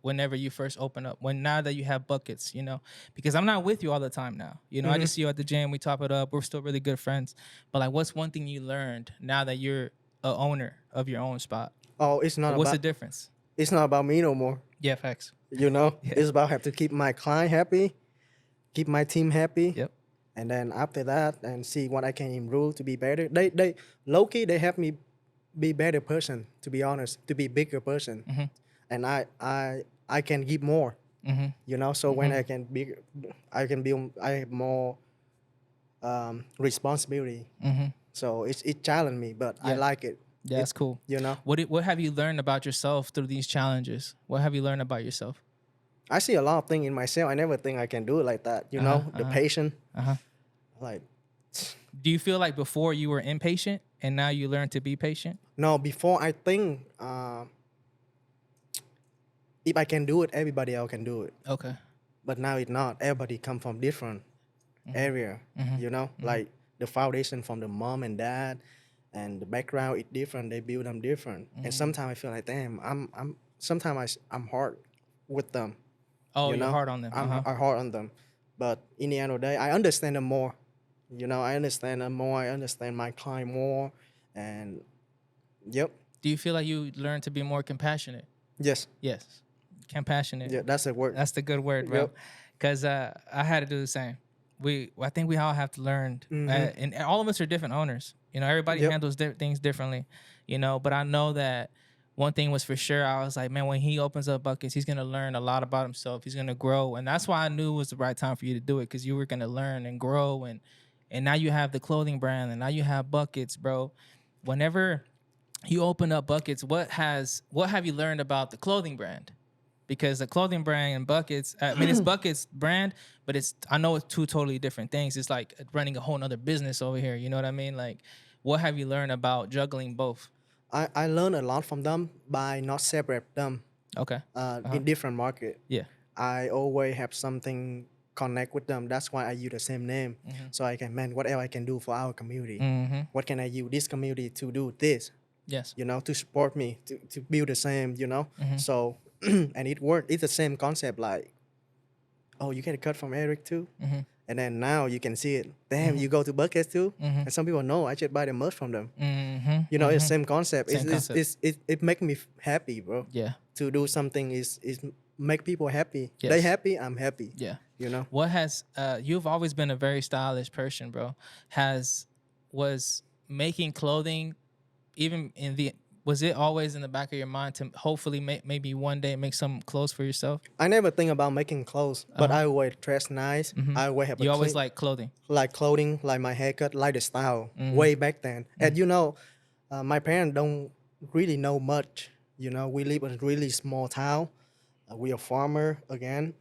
whenever you first open up, when now that you have buckets, you know? Because I'm not with you all the time now. You know, I just see you at the gym, we top it up, we're still really good friends. But like, what's one thing you learned now that you're a owner of your own spot? Oh, it's not What's about the difference? it's not about me no more. Yeah, facts. You know? It's about have to keep my client happy, keep my team happy. Yep. And then after that, and see what I can improve to be better. They low key they help me be better person, to be honest, to be bigger person. And I can give more. You know, so when I can be I have more responsibility. So it challenged me, but I like it. Yeah, that's cool. You know, What have you learned about yourself through these challenges? What have you learned about yourself? I see a lot of things in myself. I never think I can do it like that. You know, the patient. Like, Do you feel like before you were impatient and now you learn to be patient? no, before I think if I can do it, everybody else can do it. Okay. But now it's not. Everybody come from different area. You know, like the foundation from the mom and dad, and the background is different. They build them different. And sometimes I feel like, damn, I'm hard with them. Oh, you you're know? hard on them. I'm hard on them. But in the end of the day, I understand them more. You know, I understand them more. I understand my client more. And yep, Do you feel like you learned to be more compassionate? yes, Yes. Compassionate. yeah, that's the word. That's the good word, bro. Yep. Because I had to do the same. I think we all have to learn, and all of us are different owners. You know, everybody Yep. handles things differently. You know, but I know that one thing was for sure. I was like, man, when he opens up buckets, he's gonna learn a lot about himself. He's gonna grow, and that's why I knew it was the right time for you to do it, because you were gonna learn and grow, and now you have the clothing brand, and now you have buckets, bro. Whenever you open up buckets, what have you learned about the clothing brand? Because the clothing brand and buckets, I mean, it's buckets brand, but I know it's two totally different things. It's like running a whole nother business over here. You know what I mean? Like, what have you learned about juggling both? I learned a lot from them by not separate them Okay. in different market. Yeah. I always have something connect with them. That's why I use the same name. So I can, man, whatever I can do for our community. What can I use this community to do this? Yes. You know, to support me, to build the same, you know? So, and it worked. It's the same concept like, oh, you get a cut from Eric too? And then now you can see it. Damn, you go to Buckets too? And some people know I just buy the merch from them. You know, it's the same concept. Same concept. It make me happy, bro. Yeah. To do something is make people happy. Yes. They happy, I'm happy. Yeah. You know? What has you've always been a very stylish person, bro. Was making clothing even in the was it always in the back of your mind to hopefully maybe one day make some clothes for yourself? I never think about making clothes, but I always dress nice. I always have You always clean, like clothing. like clothing, like my haircut, like the style way back then. And you know, my parents don't really know much. You know, we live in a really small town. We are farmer again.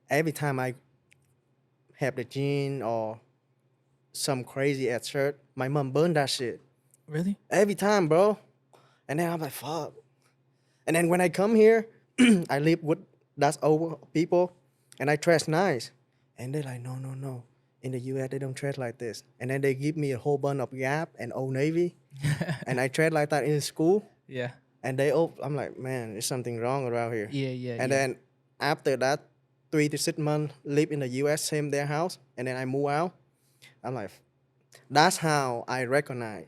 Every time I have the jean or some crazy ass shirt, my mom burned that shit. Really? Every time, bro. And then I'm like, fuck. And then when I come here, I live with that's old people, and I dress nice. And they're like, no, no, no. In the US, they don't dress like this. And then they give me a whole bunch of Gap and Old Navy, and I dress like that in school. Yeah. And I'm like, man, there's something wrong around here. Yeah, yeah. And then after that, 3 to 6 months, live in the US, same their house, and then I move out. I'm like, that's how I recognize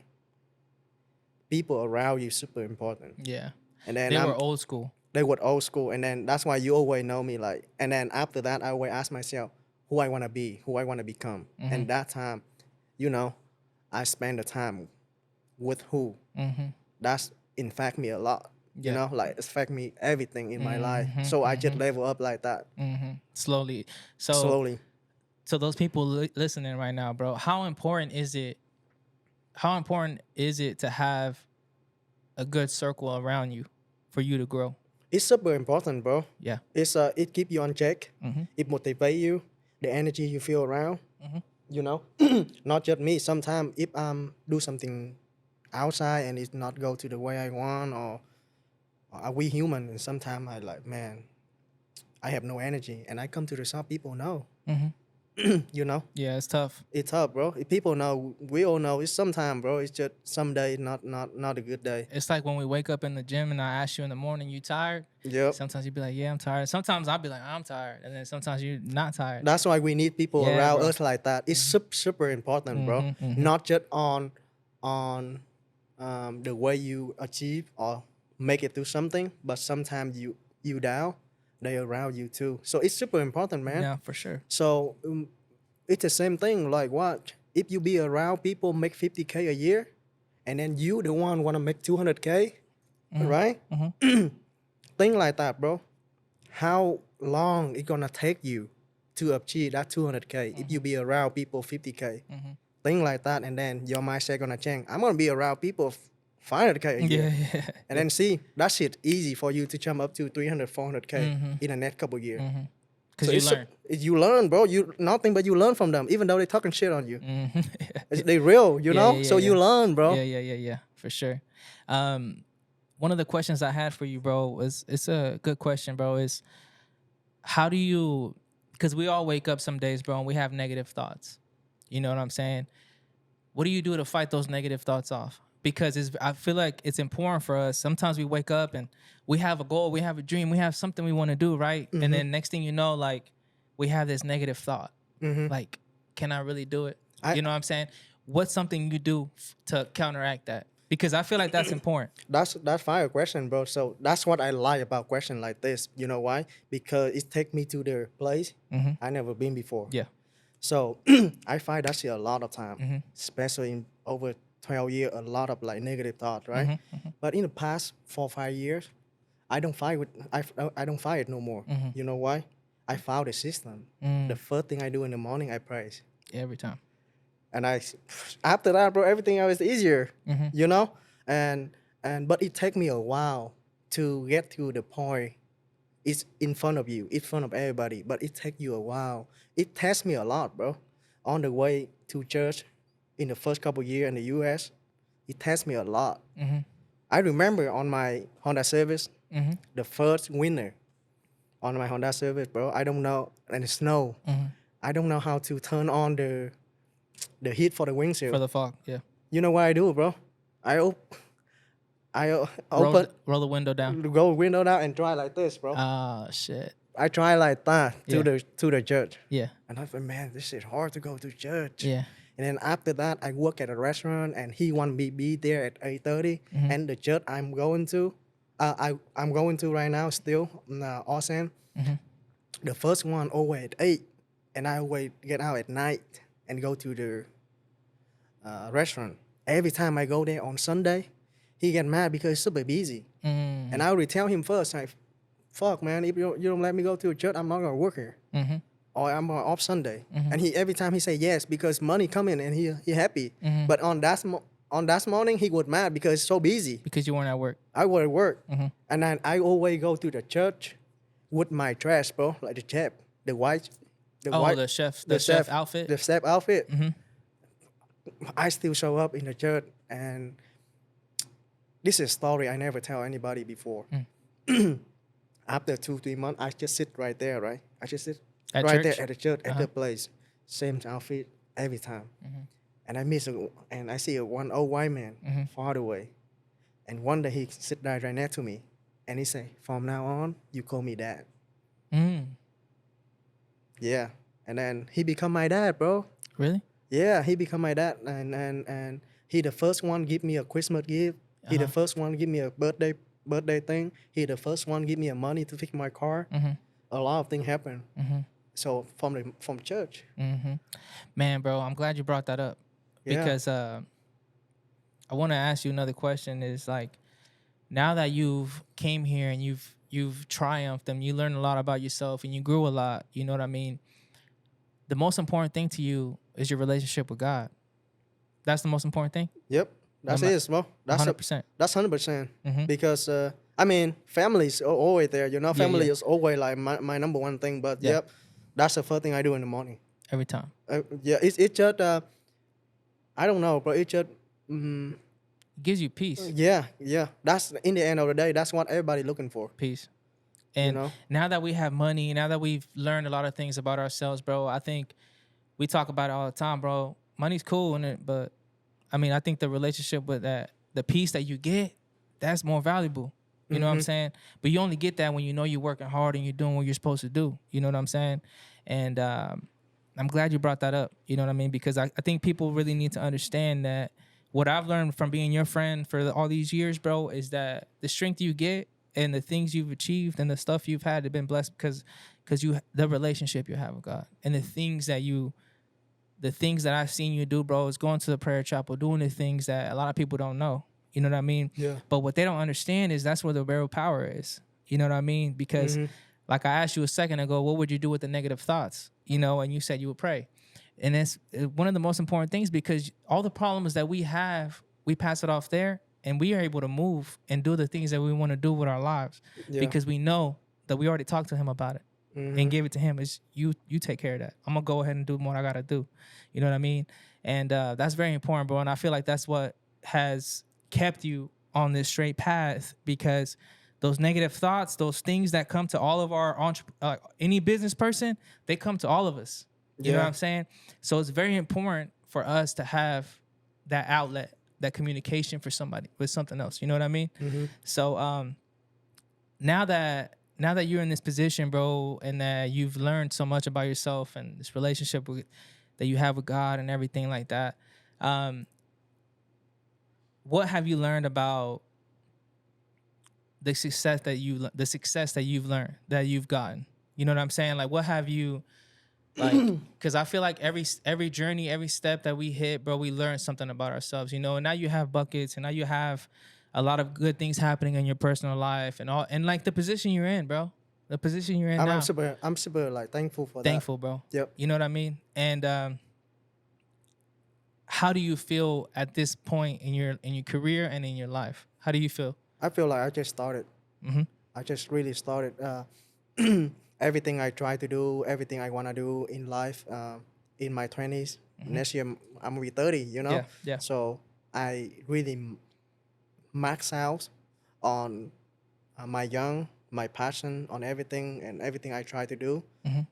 people around you super important. Yeah. And then They were old school. they were old school, and then that's why you always know me like. And then after that, I always ask myself who I want to be, who I want to become. And that time, you know, I spend the time with who. That's in fact me a lot. You know, like it's affect me everything in my life. So I just level up like that Slowly. So slowly. so those people listening right now, bro, how important is it to have a good circle around you for you to grow? It's super important, bro. Yeah. It's it keep you on check. It motivate you. The energy you feel around. You know, not just me. Sometimes if do something outside and it's not go to the way I want, or are we human? And sometimes I like, man, I have no energy, and I come to the shop. People know. You know, Yeah, it's tough. it's tough, bro. If people know, we all know. It's sometimes, bro. It's just some day, not a good day. It's like when we wake up in the gym and I ask you in the morning, you tired? Yep. Sometimes you be like, yeah, I'm tired. Sometimes I'll be like, I'm tired. And then sometimes you're not tired. That's why we need people Yeah, around bro. us like that. It's super important, bro. Not just on the way you achieve or make it through something, but sometimes you down, they around you too. So it's super important, man. Yeah, for sure. So it's the same thing. Like what? If you be around people make 50K a year, and then you the one want to make 200K, right? Think like that, bro. How long it gonna take you to achieve that 200K if you be around people 50K? Think like that, and then your mindset gonna change. I'm gonna be around people 500K a year. Yeah. And then see, that shit easy for you to jump up to 300, 400K in the next couple years. Because So you learn. You learn, bro. You nothing but you learn from them, even though they talking shit on you. Yeah. They real, you know. yeah, So you yeah. learn, bro. Yeah, for sure. One of the questions I had for you, bro, was it's a good question, bro. Is how do you? Because we all wake up some days, bro, and we have negative thoughts. You know what I'm saying? What do you do to fight those negative thoughts off? Because I feel like it's important for us. Sometimes we wake up and we have a goal, we have a dream, we have something we want to do, right? And then next thing you know, like we have this negative thought, like, can I really do it? You know what I'm saying? What's something you do to counteract that? Because I feel like that's important. That's fire question, bro. So that's what I like about question like this. You know why? Because it take me to the place I never been before. Yeah. So I find that shit a lot of time, especially in over 12 years, a lot of like negative thoughts, right? But in the past 4 or 5 years, I don't fight it no more. You know why? I found a system. The first thing I do in the morning, I pray. Every time. And after that, bro, everything else is easier, you know? But it take me a while to get to the point. It's in front of you, in front of everybody, but it take you a while. It tests me a lot, bro. On the way to church in the first couple years in the US, it tests me a lot. Mm-hmm. I remember on my Honda Service, Mm-hmm. the first winter on my Honda Service, bro. I don't know, and it's snow. Mm-hmm. I don't know how to turn on the heat for the For windshield. the fog, yeah. You know what I do, bro? I open Roll the window down. go window down and try like this, bro. Ah, shit. I try like that Yeah. to the church. Yeah. And I thought, man, this is hard to go to church. Yeah. And then after that, I work at a restaurant, and he want me be there at 8:30. Mm-hmm. And the church I'm going to, I'm going to right now still, Austin. Mm-hmm. The first one always at 8, and I always get out at night and go to the restaurant. Every time I go there on Sunday, he get mad because it's super busy. Mm-hmm. And I already tell him first, like, fuck, man, if you don't let me go to a church, I'm not gonna work here. Mm-hmm. Or I'm off Sunday. Mhm. And he every time he say yes because money coming and he happy. Mhm. But on that morning he was mad because it's so busy. Because you weren't at work. I was at work. Mhm. And then I always go to the church with my dress, bro, like the chef, the white, The chef outfit. the chef outfit. Mhm. I still show up in the church, and this is a story I never tell anybody before. After 2-3 months, I just sit right there, right? I just sit At right church? there at the church, at the place, same outfit every time. Mhm. And I see one old white man far away, and one day he sit right next to me, and he say, "From now on, you call me dad." Mm. Yeah, and then he become my dad, bro. Really? Yeah, he become my dad, and he the first one give me a Christmas gift. He the first one give me a birthday thing. He the first one give me a money to fix my car. Mhm. A lot of things happen. Mhm. So from church. Mm-hmm. Man, bro, I'm glad you brought that up Yeah. because I want to ask you another question. Is like, now that you've came here and you've triumphed and you learned a lot about yourself and you grew a lot, you know what I mean? The most important thing to you is your relationship with God. That's the most important thing. Yep. That's Am I- it, bro. That's 100%. That's 100%. Mhm. Because I mean, family's always there. You know, family yeah. is always like my number one thing. But Yeah. yep, that's the first thing I do in the morning. Every time. Yeah, it's just I don't know, but it's just It gives you peace. yeah. That's in the end of the day. That's what everybody looking for. Peace. And know? now that we have money, now that we've learned a lot of things about ourselves, bro, I think we talk about it all the time, bro. Money's cool in it, but I mean, I think the relationship with that, the peace that you get, that's more valuable. You know what I'm saying? But you only get that when you know you're working hard and you're doing what you're supposed to do. You know what I'm saying? And I'm glad you brought that up. You know what I mean? Because I think people really need to understand that what I've learned from being your friend for all these years, bro, is that the strength you get and the things you've achieved and the stuff you've had have been blessed because the relationship you have with God and the things that I've seen you do, bro, is going to the prayer chapel, doing the things that a lot of people don't know. You know what I mean? Yeah. But what they don't understand is that's where the real power is. You know what I mean? Because like I asked you a second ago, what would you do with the negative thoughts? You know, and you said you would pray. And it's one of the most important things because all the problems that we have, we pass it off there and we are able to move and do the things that we want to do with our lives because we know that we already talked to him about it and gave it to him. Is you take care of that. I'm going to go ahead and do what I got to do. You know what I mean? And that's very important, bro. And I feel like that's what has kept you on this straight path because those negative thoughts, those things that come to all of our any business person, they come to all of us. You know what I'm saying? So it's very important for us to have that outlet, that communication for somebody with something else. You know what I mean? So now that you're in this position, bro, and that you've learned so much about yourself and this relationship that you have with God and everything like that, what have you learned about the success that you've learned, that you've gotten? You know what I'm saying? Like, what have you, like, because I feel like every journey, every step that we hit, bro, we learn something about ourselves, you know? And now you have buckets and now you have a lot of good things happening in your personal life and all, and like the position you're in, bro. The position you're in now. I'm super like thankful for Thankful, bro. Yep. You know what I mean? And how do you feel at this point in your career and in your life? How do you feel? I feel like I just started. I just really started. Everything I try to do, everything I want to do in life, in my 20s. Next year, I'm going to be 30, you know? Yeah. So I really max out on my passion on everything and everything I try to do, Mm-hmm.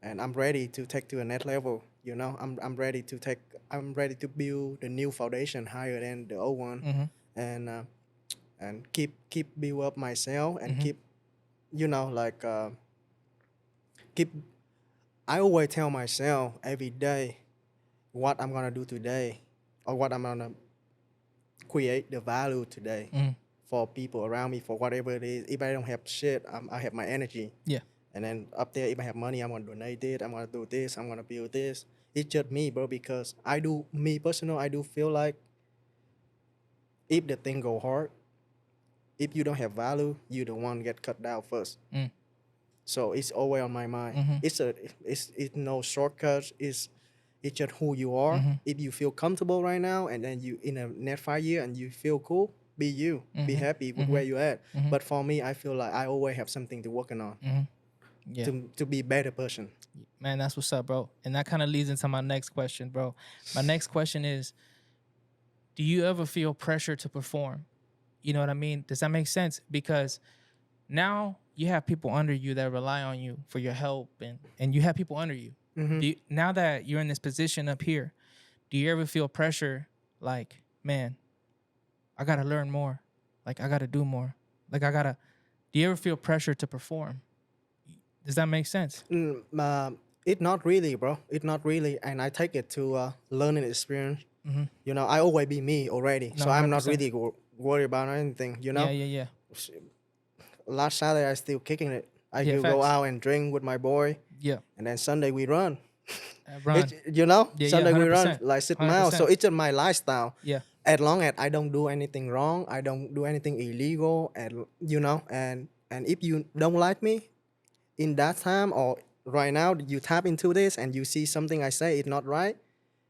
and I'm ready to take to a next level. You know, I'm ready to build the new foundation higher than the old one, Mm-hmm. and keep build up myself and Mm-hmm. keep, like keep. I always tell myself every day what I'm gonna do today, or what I'm gonna create the value today Mm-hmm. for people around me, for whatever it is. If I don't have shit, I have my energy. Yeah. And then up there, if I have money, I'm gonna donate it. I'm gonna do this. I'm gonna build this. It's just me, bro. Because me personal, I do feel like if the thing go hard, if you don't have value, you the one get cut down first. Mm. So it's always on my mind. Mm-hmm. It's no shortcuts. It's just who you are. Mm-hmm. If you feel comfortable right now, and then you in a next 5 year and you feel cool, be you. Be Mm-hmm. happy with Mm-hmm. where you at. Mm-hmm. But for me, I feel like I always have something to working on Mm-hmm. Yeah. to be better person. Man, that's what's up, bro. And that kind of leads into my next question, bro. My next question is, do you ever feel pressure to perform? You know what I mean? Does that make sense? Because now you have people under you that rely on you for your help, and you have people under you. Mm-hmm. Now that you're in this position up here, do you ever feel pressure like, man, I got to learn more. Like, I got to do more. Like, do you ever feel pressure to perform? Does that make sense? It not really, bro. It not really, and I take it to learning experience. Mm-hmm. You know, I always be me already, No, so I'm not 100%. really worried about anything. You know, Yeah. last Saturday I still kicking it. I Yeah, could go facts. out and drink with my boy, Yeah. and then Sunday we run. Run. It's, Sunday we run 100%. like 6 miles. So 100%. it's just my lifestyle. Yeah. As long as I don't do anything wrong, I don't do anything illegal, and and if you don't like me in that time or right now, you tap into this and you see something I say is not right.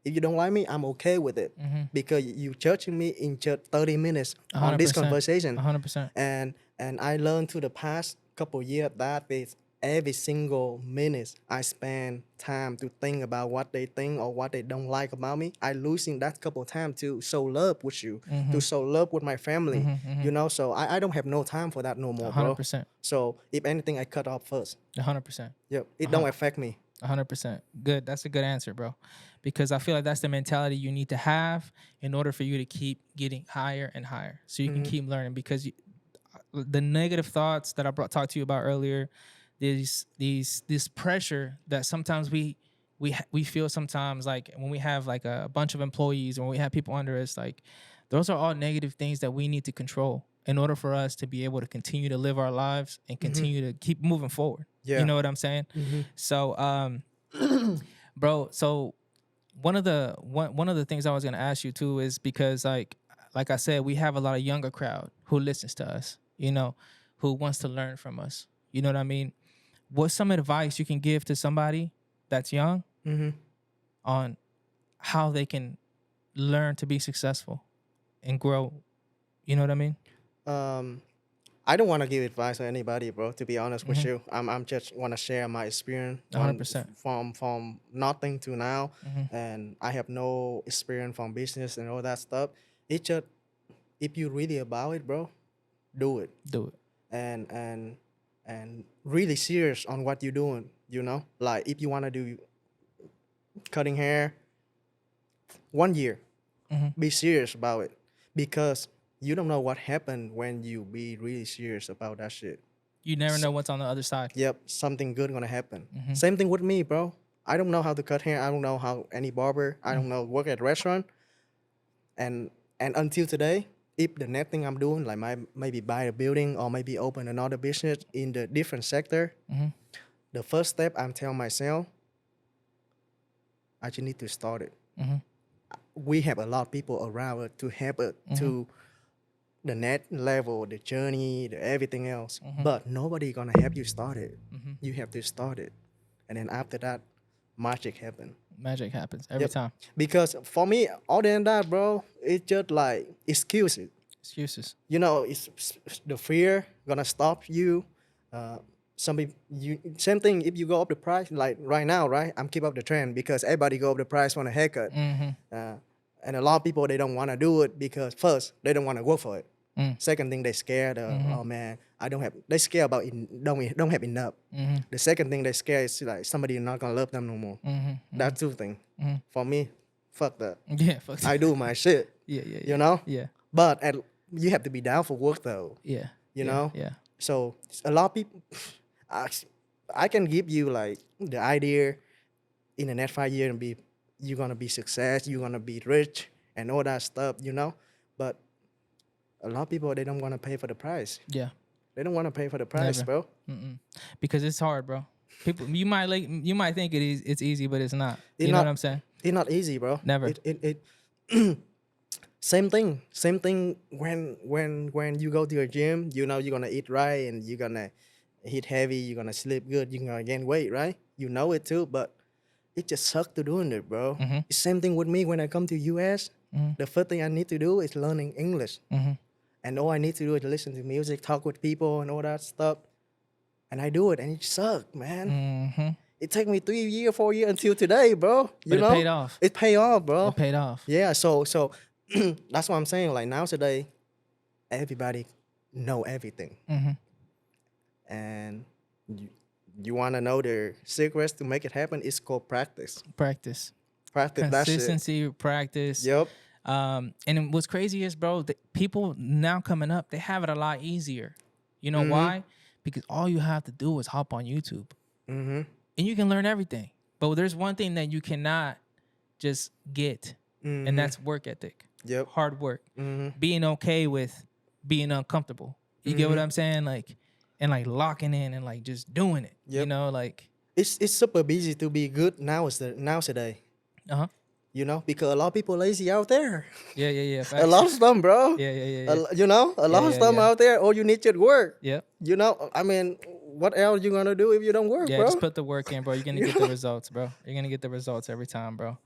If you don't like me, I'm okay with it, Mm-hmm. because you judging me in just 30 minutes on this 100%. conversation. 100%. And I learned through the past couple years that with every single minute I spend time to think about what they think or what they don't like about me, I losing that couple time to show love with you, to show love with my family. So I don't have no time for that no more, bro. 100%. So if anything, I cut off first. 100%. Yep, it don't affect me. 100%. Good. That's a good answer, bro. Because I feel like that's the mentality you need to have in order for you to keep getting higher and higher, so you can keep learning. Because the negative thoughts that I talked to you about earlier, this pressure that sometimes we feel sometimes, like when we have like a bunch of employees or when we have people under us, like those are all negative things that we need to control in order for us to be able to continue to live our lives and continue to keep moving forward. Yeah. You know what I'm saying? So, bro, so one of the things I was gonna ask you too is because like I said, we have a lot of younger crowd who listens to us, who wants to learn from us. You know what I mean? What's some advice you can give to somebody that's young on how they can learn to be successful and grow? You know what I mean? I don't want to give advice to anybody, bro. To be honest with you, I'm just want to share my experience 100%. From nothing to now, and I have no experience from business and all that stuff. It just, if you really about it, bro, do it. Do it. And really serious on what you're doing. Like if you want to do cutting hair, 1 year, be serious about it, because you don't know what happened when you be really serious about that shit. You never know what's on the other side. Yep, something good gonna happen. Same thing with me, bro. I don't know how to cut hair. I don't know how any barber. I don't know work at restaurant. And until today, if the next thing I'm doing, like maybe buy a building or maybe open another business in the different sector, the first step I'm telling myself, I just need to start it. We have a lot of people around us to help us to the next level, the journey, the everything else. But nobody gonna help you start it. You have to start it, and then after that, magic happen. Magic happens every time. Because for me, other than that, bro, it's just like excuses. Excuses. It's the fear gonna stop you. Same thing if you go up the price, like right now, right? I'm keep up the trend because everybody go up the price on a haircut. And a lot of people, they don't want to do it because first, they don't want to work for it. Mm. Second thing, they scared of, oh man, I don't have, they scared about, don't have enough. Mm-hmm. The second thing they scared is like somebody not going to love them no more. Mm-hmm. That's two things. For me, fuck that. Yeah. Fuck I do my shit, yeah. Yeah. Yeah. you know? Yeah. But you have to be down for work though, Yeah. you Yeah. know? Yeah. So a lot of people, I can give you like the idea in the next 5 years and you're gonna be success, you're gonna be rich and all that stuff, you know. But a lot of people, they don't want to pay for the price. Yeah. They don't want to pay for the price, Never. bro. Because it's hard, bro. People, you might think it's easy, but it's not. It's You know not- what I'm saying? It's not easy, bro. Never. It same thing when you go to a gym, you know you're gonna eat right and you're gonna eat heavy, you're gonna sleep good, you're gonna gain weight, right? You know it too, but it just sucks to doing it, bro. It's same thing with me when I come to US. The first thing I need to do is learning English. And all I need to do is listen to music, talk with people and all that stuff. And I do it and it sucks, man. It took me 3 years, 4 years until today, bro. You But know? it paid off. It paid off, bro. It paid off. Yeah, so that's what I'm saying. Like now today, everybody know everything. And you want to know the secrets to make it happen? It's called practice. Practice. Practice, that's it. Consistency, practice. Yep. And what's crazy is, bro, people now coming up, they have it a lot easier. You know why? Because all you have to do is hop on YouTube. And you can learn everything. But there's one thing that you cannot just get, and that's work ethic. Yep. Hard work. Being okay with being uncomfortable. You get what I'm saying? Like, and like locking in and like just doing it. You Yep. know, like. It's super busy to be good nowadays. Uh-huh. You know, because a lot of people lazy out there. Yeah. A Facts. lot of stuff, bro. Yeah. You know, a lot of yeah, stuff yeah. out there. All you need is work. Yep. You know, I mean, what else you gonna do if you don't work, Yeah, bro? just put the work in, bro. You're gonna get the results, bro. You're gonna get the results every time, bro.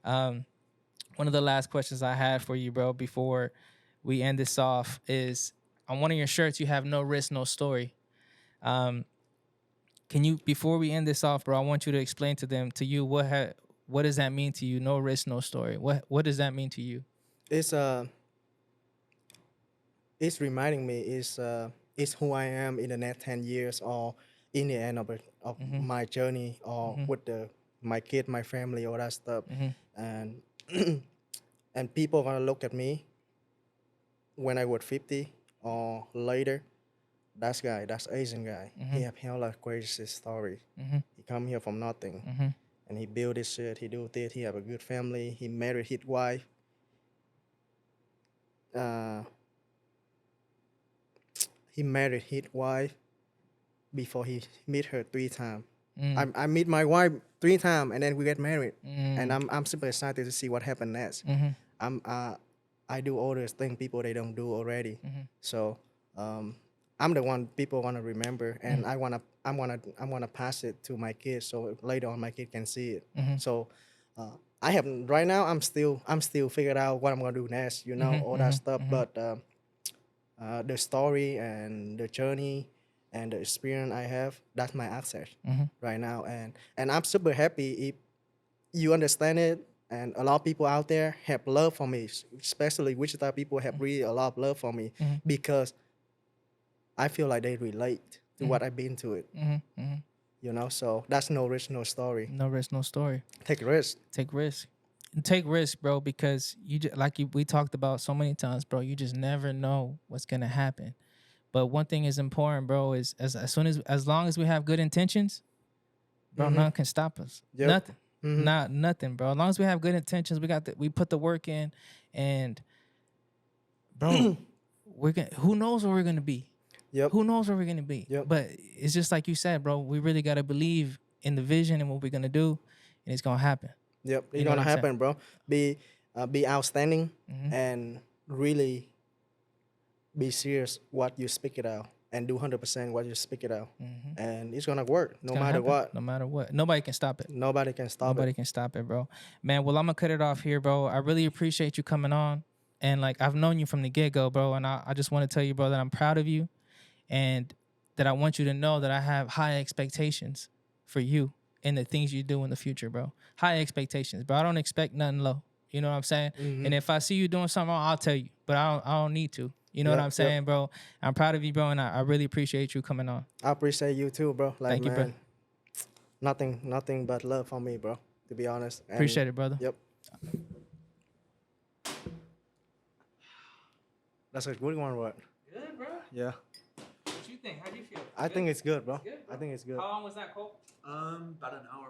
One of the last questions I had for you, bro, before we end this off is on one of your shirts you have no risk, no story. Can you, before we end this off, bro, I want you to explain to you what does that mean to you? No risk, no story. What does that mean to you? It's reminding me it's who I am in the next 10 years or in the end of my journey or with my kid, my family, all that stuff. And and people gonna look at me when I was 50 or later. That's Asian guy. He have hella crazy story. He come here from nothing. And he built this shit, he do this, he have a good family, he married his wife. He married his wife before he meet her 3 times. I meet my wife 3 times and then we get married. And I'm super excited to see what happened next. I do all those things people they don't do already. So I'm the one people want to remember, and I wanna pass it to my kids so later on my kid can see it. So I have right now I'm still figuring out what I'm gonna do next, you know, all that stuff. But the story and the journey and the experience I have, that's my access right now, and I'm super happy if you understand it. And a lot of people out there have love for me, especially Wichita people have really a lot of love for me because I feel like they relate to what I've been to it. You know, so that's no risk, no story. No risk, no story. Take risk. Take risk. And take risk, bro, because we talked about so many times, bro, you just never know what's gonna happen. But one thing is important, bro, is as long as we have good intentions, bro, nothing can stop us. Yep. Nothing. Nothing, bro. As long as we have good intentions, we put the work in, and bro, who knows where we're gonna be? Yep. Who knows where we're gonna be? Yep. But it's just like you said, bro. We really gotta believe in the vision and what we're gonna do, and it's gonna happen. Yep. You It's know gonna what I'm happen, bro. Be outstanding and really be serious what you speak it out and do 100% what you speak it out. And it's gonna work no Gonna matter happen. what. No matter what. Nobody can stop it. Nobody can stop Nobody it. can stop it, bro. Man, well, I'm gonna cut it off here, bro. I really appreciate you coming on. And like I've known you from the get-go, bro. And I just want to tell you, bro, that I'm proud of you and that I want you to know that I have high expectations for you and the things you do in the future, bro. High expectations, bro. I don't expect nothing low. You know what I'm saying? Mhm. And if I see you doing something wrong, I'll tell you. But I don't need to. You know what Yep, I'm yep. saying, bro? I'm proud of you, bro, and I really appreciate you coming on. I appreciate you too, bro. Like, Thank you, bro. man, nothing but love from me, bro. To be honest. And, Appreciate it, brother. Yep. That's a good one, what? Good, bro. Yeah. What you think? How do you feel? I think it's good, bro. I think it's good. How long was that, Cole? About an hour.